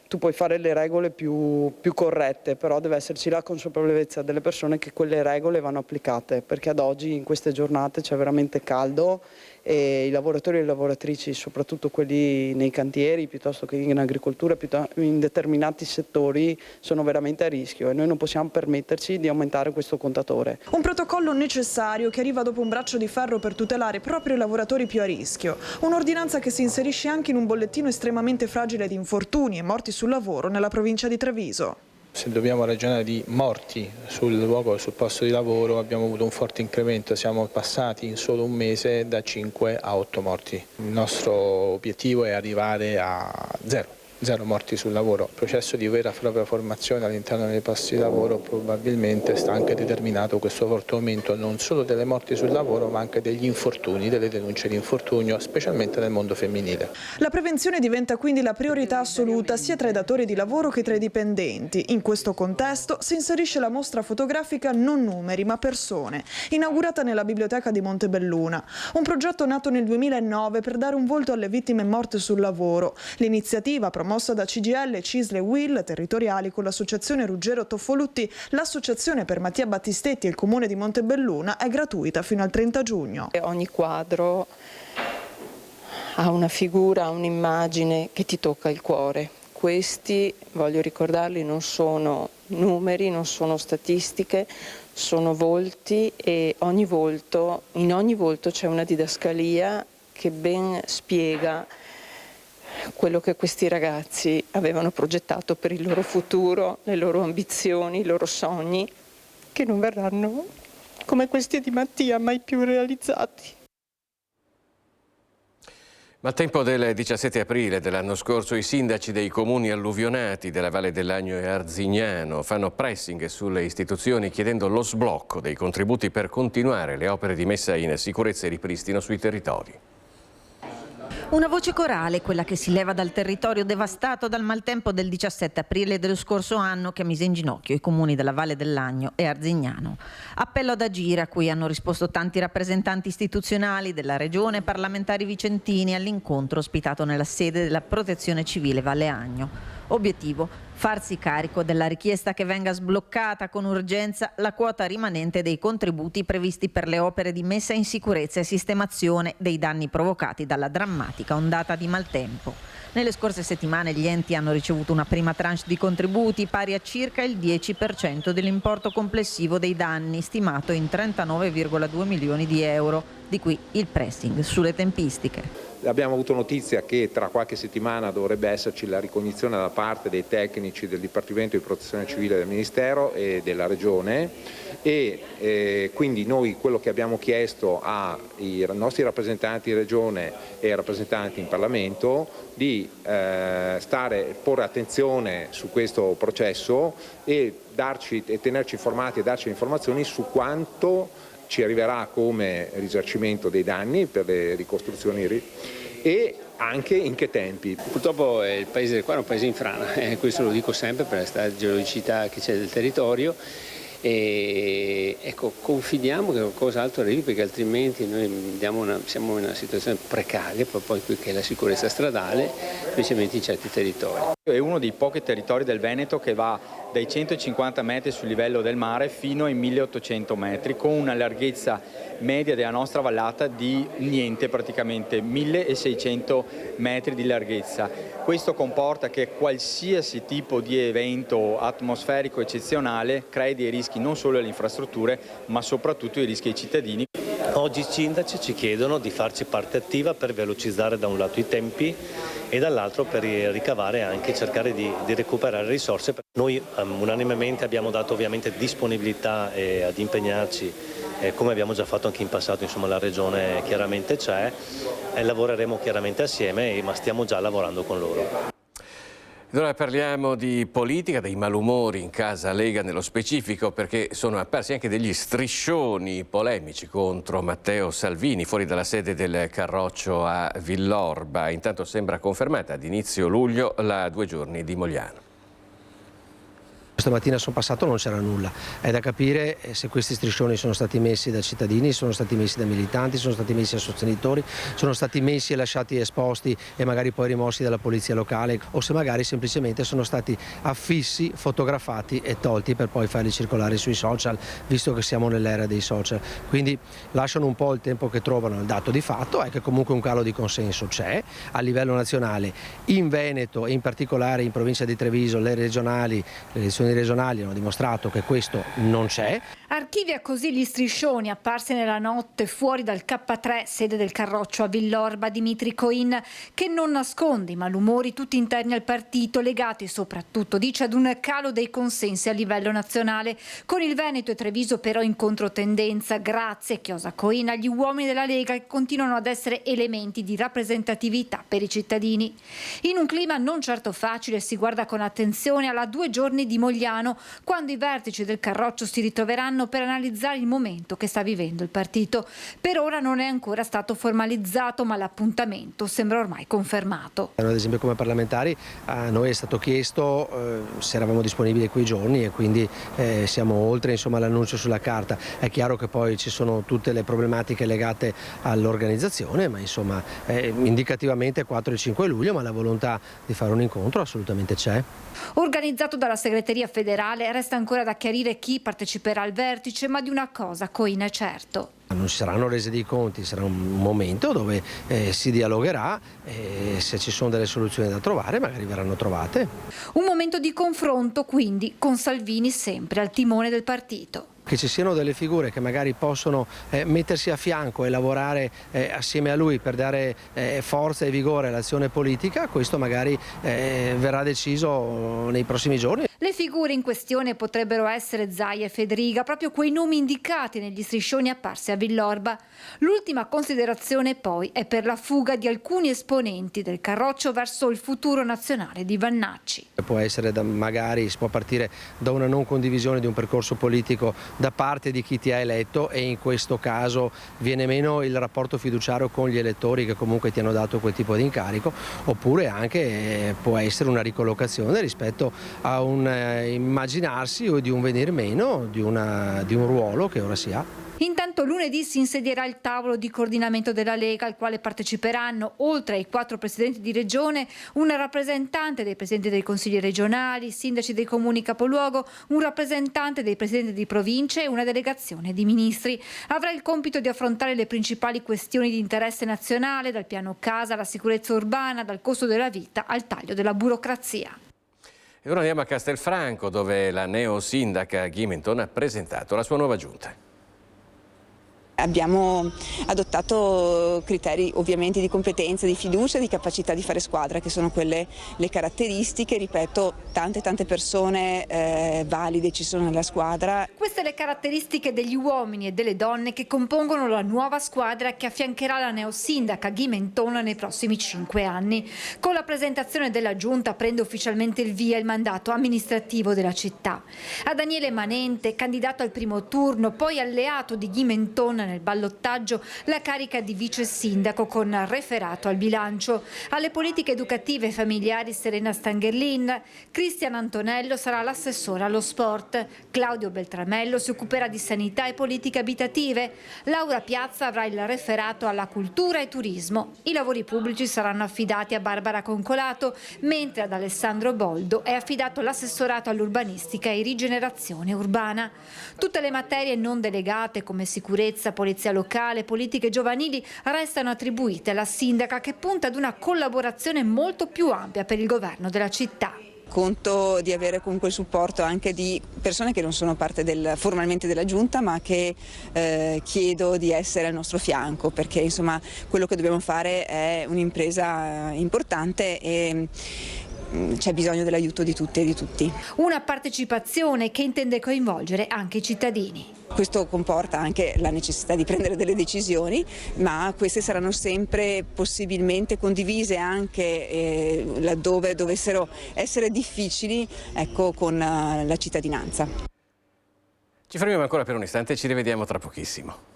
Tu puoi fare le regole più corrette, però deve esserci la consapevolezza delle persone che quelle regole vanno applicate, perché ad oggi in queste giornate c'è veramente caldo e i lavoratori e le lavoratrici, soprattutto quelli nei cantieri piuttosto che in agricoltura, in determinati settori, sono veramente a rischio e noi non possiamo permetterci di aumentare questo contatore. Un protocollo necessario che arriva dopo un braccio di ferro per tutelare proprio i lavoratori più a rischio. Un'ordinanza che si inserisce anche in un bollettino estremamente fragile di infortuni e morti sul lavoro nella provincia di Treviso. Se dobbiamo ragionare di morti sul luogo, sul posto di lavoro, abbiamo avuto un forte incremento, siamo passati in solo un mese da 5 a 8 morti. Il nostro obiettivo è arrivare a zero morti sul lavoro. Il processo di vera e propria formazione all'interno dei posti di lavoro probabilmente sta anche determinato questo forte aumento non solo delle morti sul lavoro, ma anche degli infortuni, delle denunce di infortunio, specialmente nel mondo femminile. La prevenzione diventa quindi la priorità assoluta sia tra i datori di lavoro che tra i dipendenti. In questo contesto si inserisce la mostra fotografica Non numeri ma persone, inaugurata nella biblioteca di Montebelluna. Un progetto nato nel 2009 per dare un volto alle vittime morte sul lavoro. L'iniziativa promossa da CGIL, CISL e UIL territoriali con l'associazione Ruggero Toffolutti, l'associazione per Mattia Battistetti e il comune di Montebelluna è gratuita fino al 30 giugno. Ogni quadro ha una figura, un'immagine che ti tocca il cuore. Questi, voglio ricordarli, non sono numeri, non sono statistiche, sono volti e in ogni volto c'è una didascalia che ben spiega quello che questi ragazzi avevano progettato per il loro futuro, le loro ambizioni, i loro sogni, che non verranno, come questi di Mattia, mai più realizzati. Ma al tempo del 17 aprile dell'anno scorso i sindaci dei comuni alluvionati della Valle del Lagno e Arzignano fanno pressing sulle istituzioni chiedendo lo sblocco dei contributi per continuare le opere di messa in sicurezza e ripristino sui territori. Una voce corale, quella che si leva dal territorio devastato dal maltempo del 17 aprile dello scorso anno che mise in ginocchio i comuni della Valle del Lagno e Arzignano. Appello ad agire a cui hanno risposto tanti rappresentanti istituzionali della regione e parlamentari vicentini all'incontro ospitato nella sede della Protezione Civile Valle Agno. Obiettivo: farsi carico della richiesta che venga sbloccata con urgenza la quota rimanente dei contributi previsti per le opere di messa in sicurezza e sistemazione dei danni provocati dalla drammatica ondata di maltempo. Nelle scorse settimane gli enti hanno ricevuto una prima tranche di contributi pari a circa il 10% dell'importo complessivo dei danni, stimato in 39,2 milioni di euro, di cui il pressing sulle tempistiche. Abbiamo avuto notizia che tra qualche settimana dovrebbe esserci la ricognizione da parte dei tecnici tecnici del Dipartimento di Protezione Civile del Ministero e della Regione, e quindi noi quello che abbiamo chiesto ai nostri rappresentanti in Regione e rappresentanti in Parlamento di porre attenzione su questo processo e tenerci informati e darci informazioni su quanto ci arriverà come risarcimento dei danni per le ricostruzioni e anche in che tempi. Purtroppo il paese qua è un paese in frana, questo lo dico sempre per la geologicità che c'è del territorio, e ecco, confidiamo che qualcos'altro arrivi, perché altrimenti noi siamo in una situazione precaria, poi qui che è la sicurezza stradale, specialmente in certi territori. È uno dei pochi territori del Veneto che va dai 150 metri sul livello del mare fino ai 1800 metri, con una larghezza media della nostra vallata di niente, praticamente 1600 metri di larghezza. Questo comporta che qualsiasi tipo di evento atmosferico eccezionale crei dei rischi non solo alle infrastrutture, ma soprattutto i rischi ai cittadini. Oggi i sindaci ci chiedono di farci parte attiva per velocizzare da un lato i tempi e dall'altro per ricavare e anche cercare di recuperare risorse. Noi unanimemente abbiamo dato ovviamente disponibilità ad impegnarci, come abbiamo già fatto anche in passato, insomma la Regione chiaramente c'è, lavoreremo chiaramente assieme, ma stiamo già lavorando con loro. Ora parliamo di politica, dei malumori in casa Lega nello specifico, perché sono apparsi anche degli striscioni polemici contro Matteo Salvini fuori dalla sede del Carroccio a Villorba. Intanto sembra confermata ad inizio luglio la 2 giorni di Mogliano. Stamattina sono passato, non c'era nulla. È da capire se questi striscioni sono stati messi da cittadini, sono stati messi da militanti, sono stati messi da sostenitori, sono stati messi e lasciati esposti e magari poi rimossi dalla polizia locale, o se magari semplicemente sono stati affissi, fotografati e tolti per poi farli circolare sui social, visto che siamo nell'era dei social. Quindi lasciano un po' il tempo che trovano. Il dato di fatto è che comunque un calo di consenso c'è a livello nazionale. In Veneto e in particolare in provincia di Treviso le elezioni regionali hanno dimostrato che questo non c'è. Archivia così gli striscioni apparsi nella notte fuori dal K3, sede del Carroccio a Villorba, Dimitri Coin, che non nasconde i malumori tutti interni al partito, legati soprattutto, dice, ad un calo dei consensi a livello nazionale, con il Veneto e Treviso però in controtendenza, grazie, chiosa Coin, agli uomini della Lega che continuano ad essere elementi di rappresentatività per i cittadini. In un clima non certo facile si guarda con attenzione alla 2 giorni di Mogliano, quando i vertici del Carroccio si ritroveranno per analizzare il momento che sta vivendo il partito. Per ora non è ancora stato formalizzato, ma l'appuntamento sembra ormai confermato. Ad esempio come parlamentari a noi è stato chiesto se eravamo disponibili quei giorni e quindi siamo oltre l'annuncio sulla carta. È chiaro che poi ci sono tutte le problematiche legate all'organizzazione, ma indicativamente 4 e 5 luglio, ma la volontà di fare un incontro assolutamente c'è. Organizzato dalla segreteria federale, resta ancora da chiarire chi parteciperà al vertice, ma di una cosa Coin è certo. Non si saranno resi dei conti, sarà un momento dove si dialogherà e se ci sono delle soluzioni da trovare magari verranno trovate. Un momento di confronto quindi con Salvini sempre al timone del partito. Che ci siano delle figure che magari possono mettersi a fianco e lavorare assieme a lui per dare forza e vigore all'azione politica, questo magari verrà deciso nei prossimi giorni. Le figure in questione potrebbero essere Zaia e Federica, proprio quei nomi indicati negli striscioni apparsi a Villorba. L'ultima considerazione poi è per la fuga di alcuni esponenti del Carroccio verso il futuro nazionale di Vannacci. Può essere magari si può partire da una non condivisione di un percorso politico da parte di chi ti ha eletto e in questo caso viene meno il rapporto fiduciario con gli elettori che comunque ti hanno dato quel tipo di incarico, oppure anche può essere una ricollocazione rispetto a un immaginarsi o di un venir meno di un ruolo che ora si ha. Intanto lunedì si insedierà il tavolo di coordinamento della Lega, al quale parteciperanno, oltre ai 4 presidenti di regione, un rappresentante dei presidenti dei consigli regionali, sindaci dei comuni capoluogo, un rappresentante dei presidenti di province e una delegazione di ministri. Avrà il compito di affrontare le principali questioni di interesse nazionale, dal piano casa alla sicurezza urbana, dal costo della vita al taglio della burocrazia. E ora andiamo a Castelfranco, dove la neosindaca Ghimenton ha presentato la sua nuova giunta. Abbiamo adottato criteri ovviamente di competenza, di fiducia e di capacità di fare squadra, che sono quelle le caratteristiche, ripeto, tante persone valide ci sono nella squadra. Queste le caratteristiche degli uomini e delle donne che compongono la nuova squadra che affiancherà la neosindaca Ghi Mentona nei prossimi 5 anni. Con la presentazione della giunta prende ufficialmente il via il mandato amministrativo della città. A Daniele Manente, candidato al primo turno, poi alleato di Ghi Mentona nel ballottaggio, la carica di vice sindaco con referato al bilancio. Alle politiche educative e familiari Serena Stangerlin, Cristian Antonello sarà l'assessore allo sport, Claudio Beltramello si occuperà di sanità e politiche abitative, Laura Piazza avrà il referato alla cultura e turismo. I lavori pubblici saranno affidati a Barbara Concolato, mentre ad Alessandro Boldo è affidato l'assessorato all'urbanistica e rigenerazione urbana. Tutte le materie non delegate come sicurezza, polizia locale, politiche giovanili restano attribuite alla sindaca, che punta ad una collaborazione molto più ampia per il governo della città. Conto di avere comunque il supporto anche di persone che non sono parte formalmente della giunta, ma che chiedo di essere al nostro fianco, perché insomma quello che dobbiamo fare è un'impresa importante e c'è bisogno dell'aiuto di tutte e di tutti. Una partecipazione che intende coinvolgere anche i cittadini. Questo comporta anche la necessità di prendere delle decisioni, ma queste saranno sempre possibilmente condivise anche laddove dovessero essere difficili, ecco, con la cittadinanza. Ci fermiamo ancora per un istante e ci rivediamo tra pochissimo.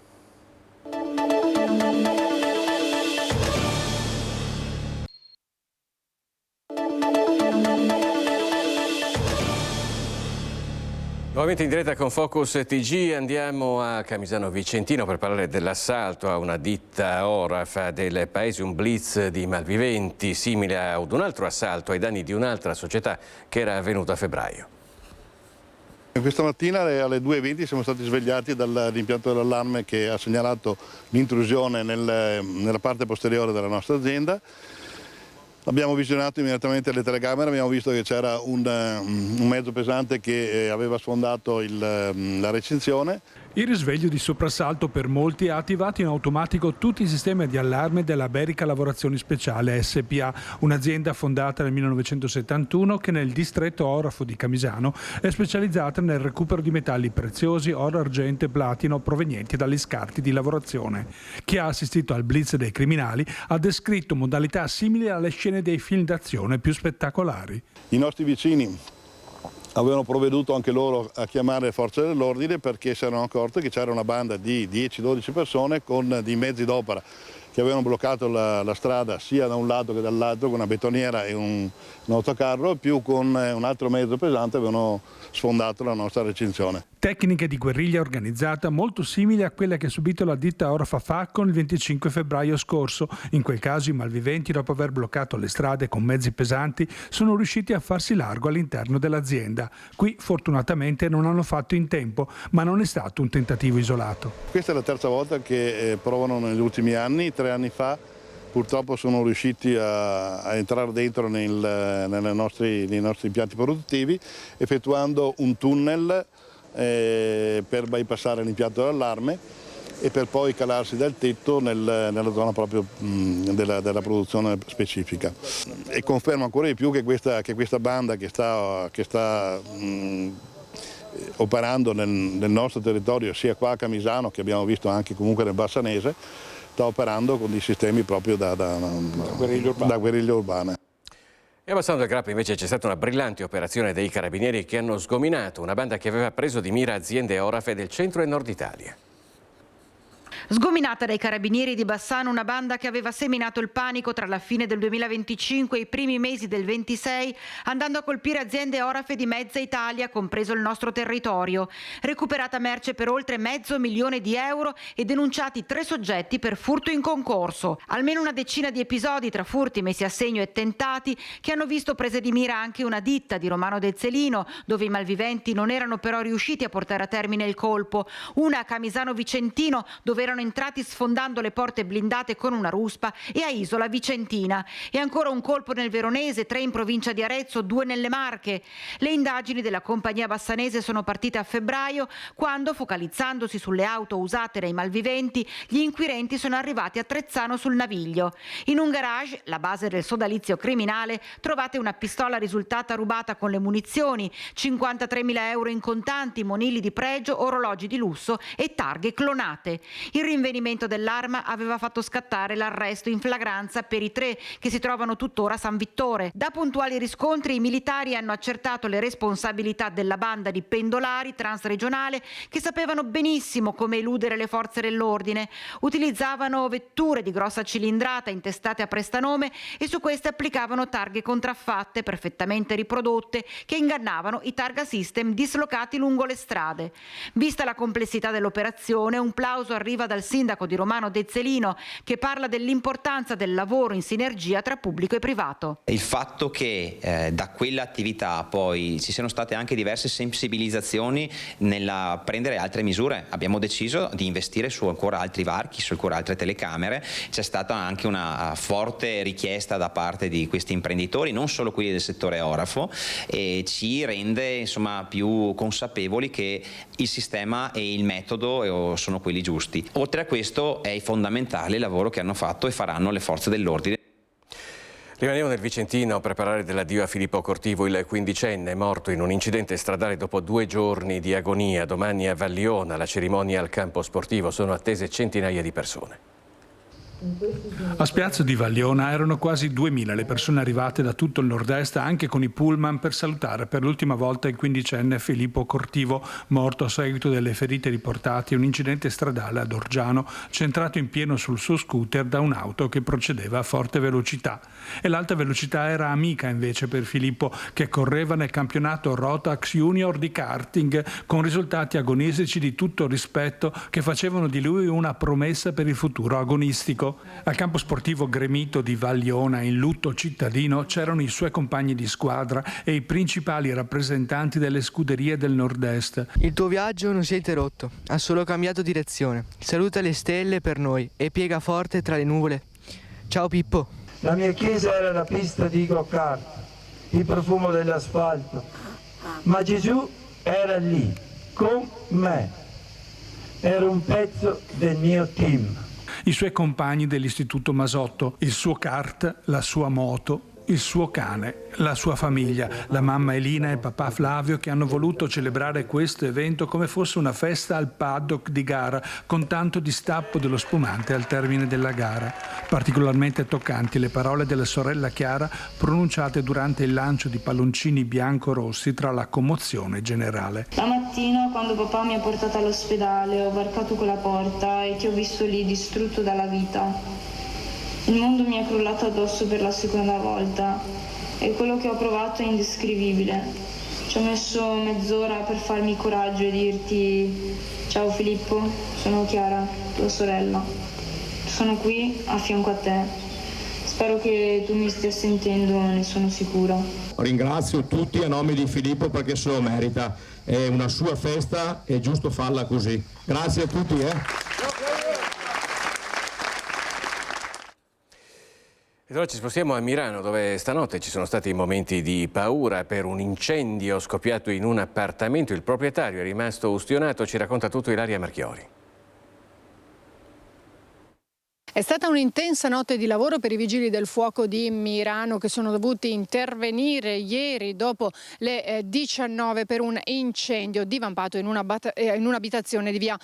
Nuovamente in diretta con Focus TG, andiamo a Camisano Vicentino per parlare dell'assalto a una ditta Oraf del paese, un blitz di malviventi simile ad un altro assalto ai danni di un'altra società che era avvenuto a febbraio. Questa mattina alle 2:20 siamo stati svegliati dall'impianto dell'allarme che ha segnalato l'intrusione nella parte posteriore della nostra azienda. Abbiamo visionato immediatamente le telecamere, abbiamo visto che c'era un mezzo pesante che aveva sfondato la recinzione. Il risveglio di soprassalto per molti ha attivato in automatico tutti i sistemi di allarme della Berica Lavorazioni Speciale SPA, un'azienda fondata nel 1971 che nel distretto orafo di Camisano è specializzata nel recupero di metalli preziosi, oro, argento e platino provenienti dagli scarti di lavorazione. Chi ha assistito al blitz dei criminali ha descritto modalità simili alle scene dei film d'azione più spettacolari. I nostri vicini avevano provveduto anche loro a chiamare le forze dell'ordine perché si erano accorti che c'era una banda di 10-12 persone con dei mezzi d'opera che avevano bloccato la strada sia da un lato che dall'altro con una betoniera e un autocarro, più con un altro mezzo pesante avevano sfondato la nostra recinzione. Tecniche di guerriglia organizzata molto simili a quelle che ha subito la ditta Oraf con il 25 febbraio scorso. In quel caso i malviventi, dopo aver bloccato le strade con mezzi pesanti, sono riusciti a farsi largo all'interno dell'azienda. Qui fortunatamente non hanno fatto in tempo, ma non è stato un tentativo isolato. Questa è la terza volta che provano negli ultimi anni. 3 anni fa purtroppo sono riusciti a entrare dentro nei nostri impianti produttivi effettuando un tunnel per bypassare l'impianto dell'allarme e per poi calarsi dal tetto nella zona proprio della produzione specifica. E confermo ancora di più che questa banda che sta operando nel nostro territorio, sia qua a Camisano che abbiamo visto anche comunque nel Bassanese, sta operando con dei sistemi proprio da guerriglia urbana. E a Bassano del Grappa invece c'è stata una brillante operazione dei carabinieri che hanno sgominato una banda che aveva preso di mira aziende Oraf del centro e nord Italia. Sgominata dai carabinieri di Bassano una banda che aveva seminato il panico tra la fine del 2025 e i primi mesi del 26, andando a colpire aziende Oraf di mezza Italia, compreso il nostro territorio. Recuperata merce per oltre €500.000 e denunciati 3 soggetti per furto in concorso. Almeno una decina di episodi tra furti messi a segno e tentati che hanno visto prese di mira anche una ditta di Romano del Zelino, dove i malviventi non erano però riusciti a portare a termine il colpo. Una a Camisano Vicentino, dove erano erano entrati sfondando le porte blindate con una ruspa, e a Isola Vicentina. E ancora un colpo nel Veronese, 3 in provincia di Arezzo, 2 nelle Marche. Le indagini della compagnia bassanese sono partite a febbraio, quando, focalizzandosi sulle auto usate dai malviventi, gli inquirenti sono arrivati a Trezzano sul Naviglio. In un garage, la base del sodalizio criminale, trovate una pistola risultata rubata con le munizioni, 53.000 euro in contanti, monili di pregio, orologi di lusso e targhe clonate. Il rinvenimento dell'arma aveva fatto scattare l'arresto in flagranza per i 3 che si trovano tuttora a San Vittore. Da puntuali riscontri i militari hanno accertato le responsabilità della banda di pendolari transregionale che sapevano benissimo come eludere le forze dell'ordine. Utilizzavano vetture di grossa cilindrata intestate a prestanome e su queste applicavano targhe contraffatte perfettamente riprodotte che ingannavano i targa system dislocati lungo le strade. Vista la complessità dell'operazione, un plauso arriva dal sindaco di Romano Dezzelino, che parla dell'importanza del lavoro in sinergia tra pubblico e privato. Il fatto che da quell'attività poi ci siano state anche diverse sensibilizzazioni nella prendere altre misure. Abbiamo deciso di investire su ancora altri varchi, su ancora altre telecamere. C'è stata anche una forte richiesta da parte di questi imprenditori, non solo quelli del settore orafo, e ci rende insomma più consapevoli che il sistema e il metodo sono quelli giusti. Oltre a questo è fondamentale il lavoro che hanno fatto e faranno le forze dell'ordine. Rimaniamo nel Vicentino a preparare dell'addio a Filippo Cortivo, il 15enne morto in un incidente stradale dopo 2 giorni di agonia. Domani a Valliona, la cerimonia al campo sportivo, sono attese centinaia di persone. A Spiazzo di Valliona erano quasi 2000 le persone arrivate da tutto il nord-est, anche con i pullman, per salutare per l'ultima volta il 15enne Filippo Cortivo, morto a seguito delle ferite riportate in un incidente stradale ad Orgiano, centrato in pieno sul suo scooter da un'auto che procedeva a forte velocità. E l'alta velocità era amica invece per Filippo, che correva nel campionato Rotax Junior di karting, con risultati agonistici di tutto rispetto che facevano di lui una promessa per il futuro agonistico. Al campo sportivo gremito di Valliona, in lutto cittadino, c'erano i suoi compagni di squadra e i principali rappresentanti delle scuderie del nord-est. Il tuo viaggio non si è interrotto, ha solo cambiato direzione. Saluta le stelle per noi e piega forte tra le nuvole. Ciao Pippo. La mia chiesa era la pista di go-kart, il profumo dell'asfalto, ma Gesù era lì, con me. Era un pezzo del mio team. I suoi compagni dell'Istituto Masotto, il suo kart, la sua moto, il suo cane, la sua famiglia, la mamma Elina e il papà Flavio, che hanno voluto celebrare questo evento come fosse una festa al paddock di gara, con tanto distappo dello spumante al termine della gara. Particolarmente toccanti le parole della sorella Chiara pronunciate durante il lancio di palloncini bianco-rossi tra la commozione generale. La mattina, quando papà mi ha portato all'ospedale, ho varcato quella porta e ti ho visto lì distrutto dalla vita. Il mondo mi è crollato addosso per la seconda volta e quello che ho provato è indescrivibile. Ci ho messo mezz'ora per farmi coraggio e dirti: ciao Filippo, sono Chiara, tua sorella. Sono qui a fianco a te. Spero che tu mi stia sentendo, ne sono sicura. Ringrazio tutti a nome di Filippo perché se lo merita. È una sua festa, è giusto farla così. Grazie a tutti. Ed ora ci spostiamo a Milano, dove stanotte ci sono stati momenti di paura per un incendio scoppiato in un appartamento. Il proprietario è rimasto ustionato. Ci racconta tutto Ilaria Marchiori. È stata un'intensa notte di lavoro per i vigili del fuoco di Milano, che sono dovuti intervenire ieri dopo le 19 per un incendio divampato in un'abitazione di via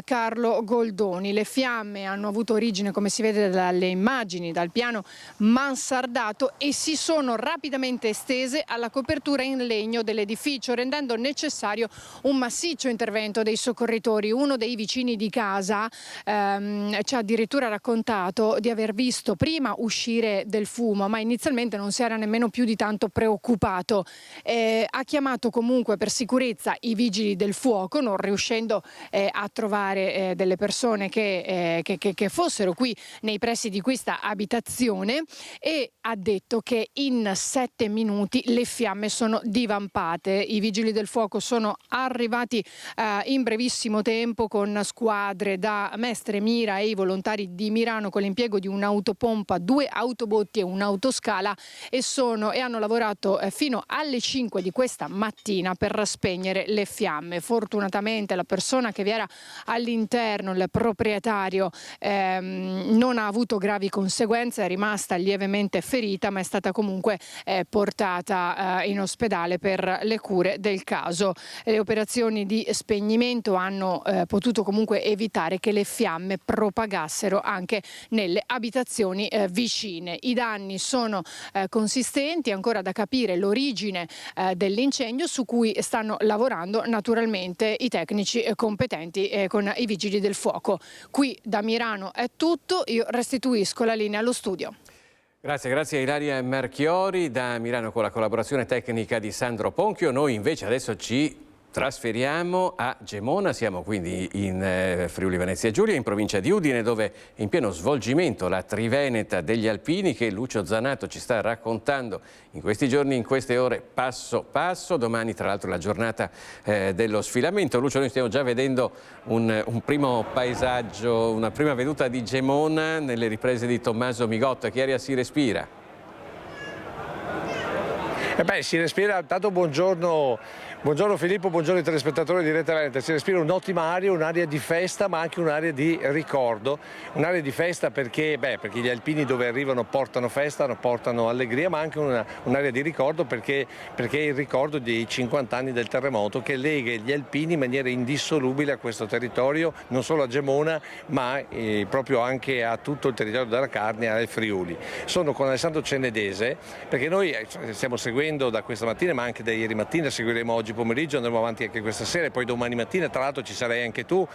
Carlo Goldoni. Le fiamme hanno avuto origine, come si vede dalle immagini, dal piano mansardato e si sono rapidamente estese alla copertura in legno dell'edificio, rendendo necessario un massiccio intervento dei soccorritori. Uno dei vicini di casa ci ha addirittura raccontato raccontato di aver visto prima uscire del fumo, ma inizialmente non si era nemmeno più di tanto preoccupato. Ha chiamato comunque per sicurezza i vigili del fuoco, non riuscendo a trovare delle persone che fossero qui nei pressi di questa abitazione, e ha detto che in 7 minuti le fiamme sono divampate. I vigili del fuoco sono arrivati in brevissimo tempo con squadre da Mestre Mira e i volontari di Mirano, con l'impiego di un'autopompa, 2 autobotti e un'autoscala, e hanno lavorato fino alle 5 di questa mattina per spegnere le fiamme. Fortunatamente la persona che vi era all'interno, il proprietario, non ha avuto gravi conseguenze, è rimasta lievemente ferita, ma è stata comunque portata in ospedale per le cure del caso. Le operazioni di spegnimento hanno potuto comunque evitare che le fiamme propagassero anche nelle abitazioni vicine. I danni sono consistenti, ancora da capire l'origine dell'incendio, su cui stanno lavorando naturalmente i tecnici competenti con i vigili del fuoco. Qui da Mirano è tutto, io restituisco la linea allo studio. Grazie a Ilaria Marchiori da Milano con la collaborazione tecnica di Sandro Ponchio. Noi invece adesso ci trasferiamo a Gemona, siamo quindi in Friuli Venezia Giulia, in provincia di Udine, dove è in pieno svolgimento la Triveneta degli Alpini che Lucio Zanato ci sta raccontando in questi giorni, in queste ore, passo passo. Domani tra l'altro la giornata dello sfilamento. Lucio, noi stiamo già vedendo un primo paesaggio, una prima veduta di Gemona nelle riprese di Tommaso Migotta. Che aria si respira? Si respira, tanto buongiorno Filippo, buongiorno ai telespettatori di Rete Veneta. Si respira un'ottima aria, un'area di festa ma anche un'area di ricordo. Un'area di festa perché gli alpini dove arrivano portano festa, portano allegria, ma anche un'area di ricordo perché è il ricordo dei 50 anni del terremoto che lega gli alpini in maniera indissolubile a questo territorio, non solo a Gemona ma proprio anche a tutto il territorio della Carnia e al Friuli. Sono con Alessandro Cenedese perché noi stiamo seguendo da questa mattina ma anche da ieri mattina, seguiremo oggi pomeriggio, andremo avanti anche questa sera e poi domani mattina. Tra l'altro ci sarai anche tu,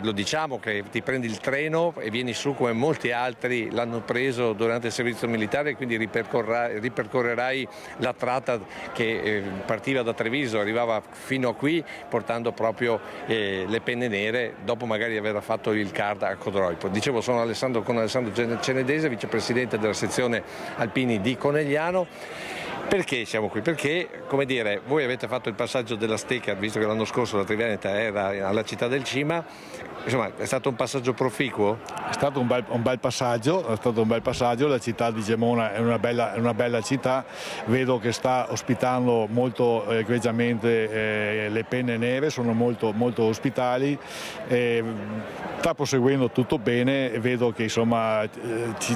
lo diciamo che ti prendi il treno e vieni su come molti altri l'hanno preso durante il servizio militare e quindi ripercorrerai la tratta che partiva da Treviso, arrivava fino a qui portando proprio le penne nere dopo magari aver fatto il card a Codroipo. Dicevo, sono con Alessandro Cenedese, vicepresidente della sezione alpini di Conegliano. Perché siamo qui? Perché, come dire, voi avete fatto il passaggio della Stecca, visto che l'anno scorso la Triveneta era alla città del Cima, insomma è stato un passaggio proficuo? È stato un bel passaggio, la città di Gemona è una bella città, vedo che sta ospitando molto egregiamente le penne nere, sono molto ospitali, sta proseguendo tutto bene e vedo che insomma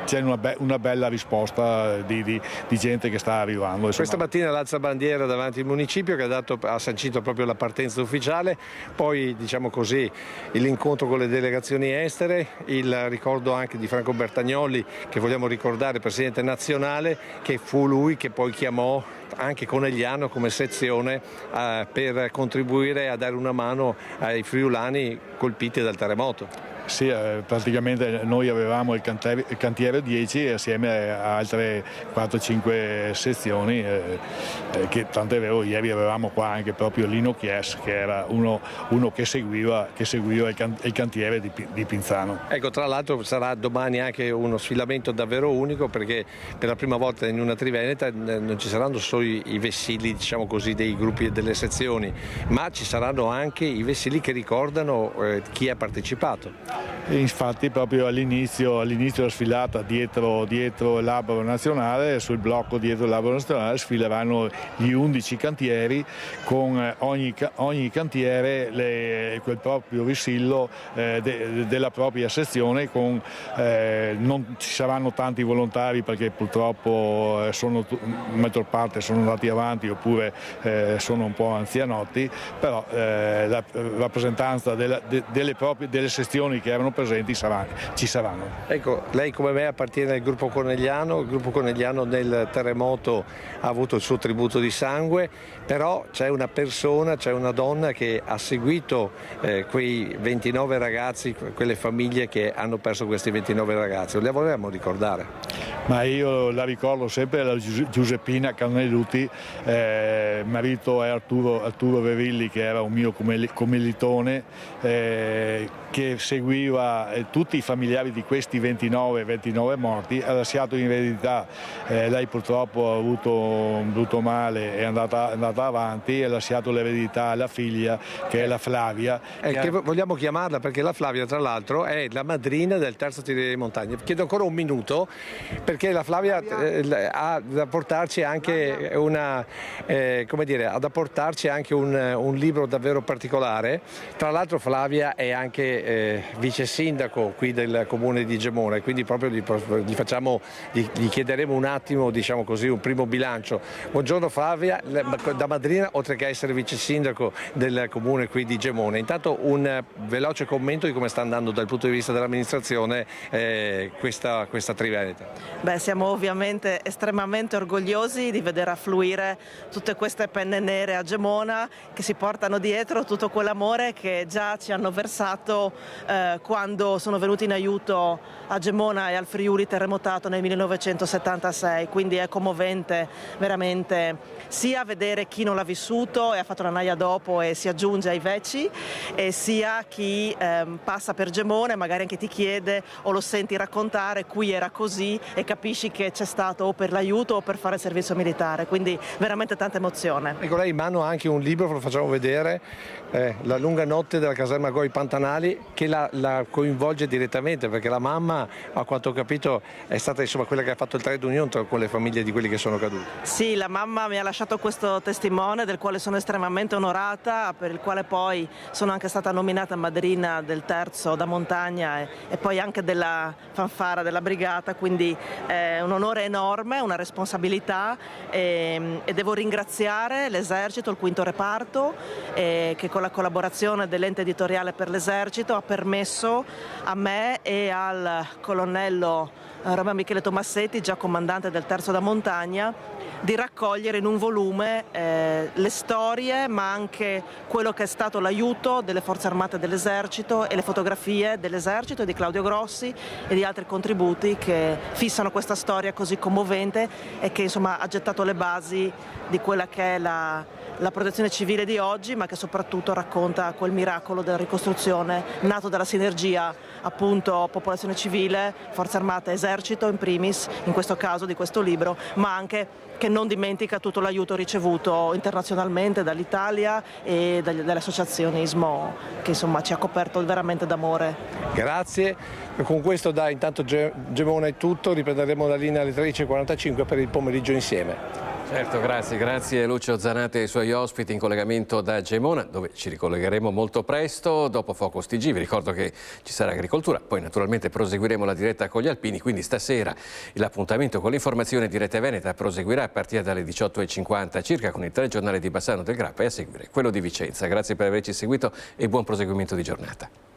c'è una bella risposta di gente che sta arrivando. Questa mattina l'alzabandiera davanti al municipio che ha sancito proprio la partenza ufficiale, poi diciamo così l'incontro con le delegazioni estere, il ricordo anche di Franco Bertagnolli che vogliamo ricordare, presidente nazionale, che fu lui che poi chiamò anche Conegliano come sezione per contribuire a dare una mano ai friulani colpiti dal terremoto. Sì, praticamente noi avevamo il cantiere 10 assieme a altre 4-5 sezioni, che tant'è vero ieri avevamo qua anche proprio Lino Chies che era uno che seguiva il cantiere di Pinzano. Ecco, tra l'altro sarà domani anche uno sfilamento davvero unico perché per la prima volta in una Triveneta non ci saranno solo i vessilli, diciamo così, dei gruppi e delle sezioni, ma ci saranno anche i vessilli che ricordano chi ha partecipato. E infatti proprio all'inizio della sfilata dietro l'Albero Nazionale, sul blocco dietro l'Albero Nazionale sfileranno gli 11 cantieri con ogni cantiere quel proprio vessillo della propria sezione. Non ci saranno tanti volontari perché purtroppo la maggior parte sono andati avanti oppure sono un po' anzianotti, però la rappresentanza delle sezioni che che erano presenti ci saranno. Ecco, lei come me appartiene al gruppo Corneliano, il gruppo Corneliano nel terremoto ha avuto il suo tributo di sangue, però c'è una persona, c'è una donna che ha seguito quei 29 ragazzi, quelle famiglie che hanno perso questi 29 ragazzi, le volevamo ricordare. Ma io la ricordo sempre, la Giuseppina Carneluti, marito è Arturo Verilli, che era un mio commilitone, che seguiva tutti i familiari di questi 29 morti, ha lasciato in eredità, lei purtroppo ha avuto un brutto male, è andata avanti e ha lasciato l'eredità alla figlia, che è la Flavia. Che vogliamo chiamarla perché la Flavia tra l'altro è la madrina del terzo Tiri di Montagna. Chiedo ancora un minuto perché la Flavia ha da portarci anche un libro davvero particolare. Tra l'altro Flavia è anche vice sindaco qui del comune di Gemona e quindi proprio gli chiederemo un attimo, diciamo così, un primo bilancio. Buongiorno Flavia, da madrina oltre che essere vice sindaco del comune qui di Gemona. Intanto un veloce commento di come sta andando dal punto di vista dell'amministrazione questa Triveneta. Beh, siamo ovviamente estremamente orgogliosi di vedere affluire tutte queste penne nere a Gemona che si portano dietro tutto quell'amore che già ci hanno versato quando sono venuti in aiuto a Gemona e al Friuli terremotato nel 1976, quindi è commovente veramente sia vedere chi non l'ha vissuto e ha fatto la naia dopo e si aggiunge ai vecchi, e sia chi passa per Gemona e magari anche ti chiede o lo senti raccontare qui era così e capisci che c'è stato o per l'aiuto o per fare il servizio militare, quindi veramente tanta emozione. Ecco, lei in mano ha anche un libro, ve lo facciamo vedere, La lunga notte della caserma Goi Pantanali, che la coinvolge direttamente perché la mamma, a quanto ho capito, è stata quella che ha fatto il trade union con le famiglie di quelli che sono caduti. Sì, la mamma mi ha lasciato questo testimone del quale sono estremamente onorata, per il quale poi sono anche stata nominata madrina del terzo da montagna e poi anche della fanfara della brigata, quindi è un onore enorme, una responsabilità e devo ringraziare l'esercito, il quinto reparto, che con la collaborazione dell'ente editoriale per l'esercito ha permesso a me e al colonnello Romeo Michele Tomassetti, già comandante del terzo da montagna, di raccogliere in un volume le storie ma anche quello che è stato l'aiuto delle forze armate dell'esercito e le fotografie dell'esercito e di Claudio Grossi e di altri contributi che fissano questa storia così commovente e che insomma ha gettato le basi di quella che è la protezione civile di oggi, ma che soprattutto racconta quel miracolo della ricostruzione nato dalla sinergia appunto popolazione civile, forze armate, esercito in primis, in questo caso di questo libro, ma anche che non dimentica tutto l'aiuto ricevuto internazionalmente dall'Italia e dall'associazionismo che insomma ci ha coperto veramente d'amore. Grazie, con questo intanto Gemona è tutto, riprenderemo la linea alle 13:45 per il pomeriggio insieme. Certo, grazie Lucio Zanatti e ai suoi ospiti in collegamento da Gemona, dove ci ricollegheremo molto presto dopo Focus TG. Vi ricordo che ci sarà agricoltura, poi naturalmente proseguiremo la diretta con gli alpini, quindi stasera l'appuntamento con l'informazione diretta Veneta proseguirà a partire dalle 18:50 circa con il telegiornale di Bassano del Grappa e a seguire quello di Vicenza. Grazie per averci seguito e buon proseguimento di giornata.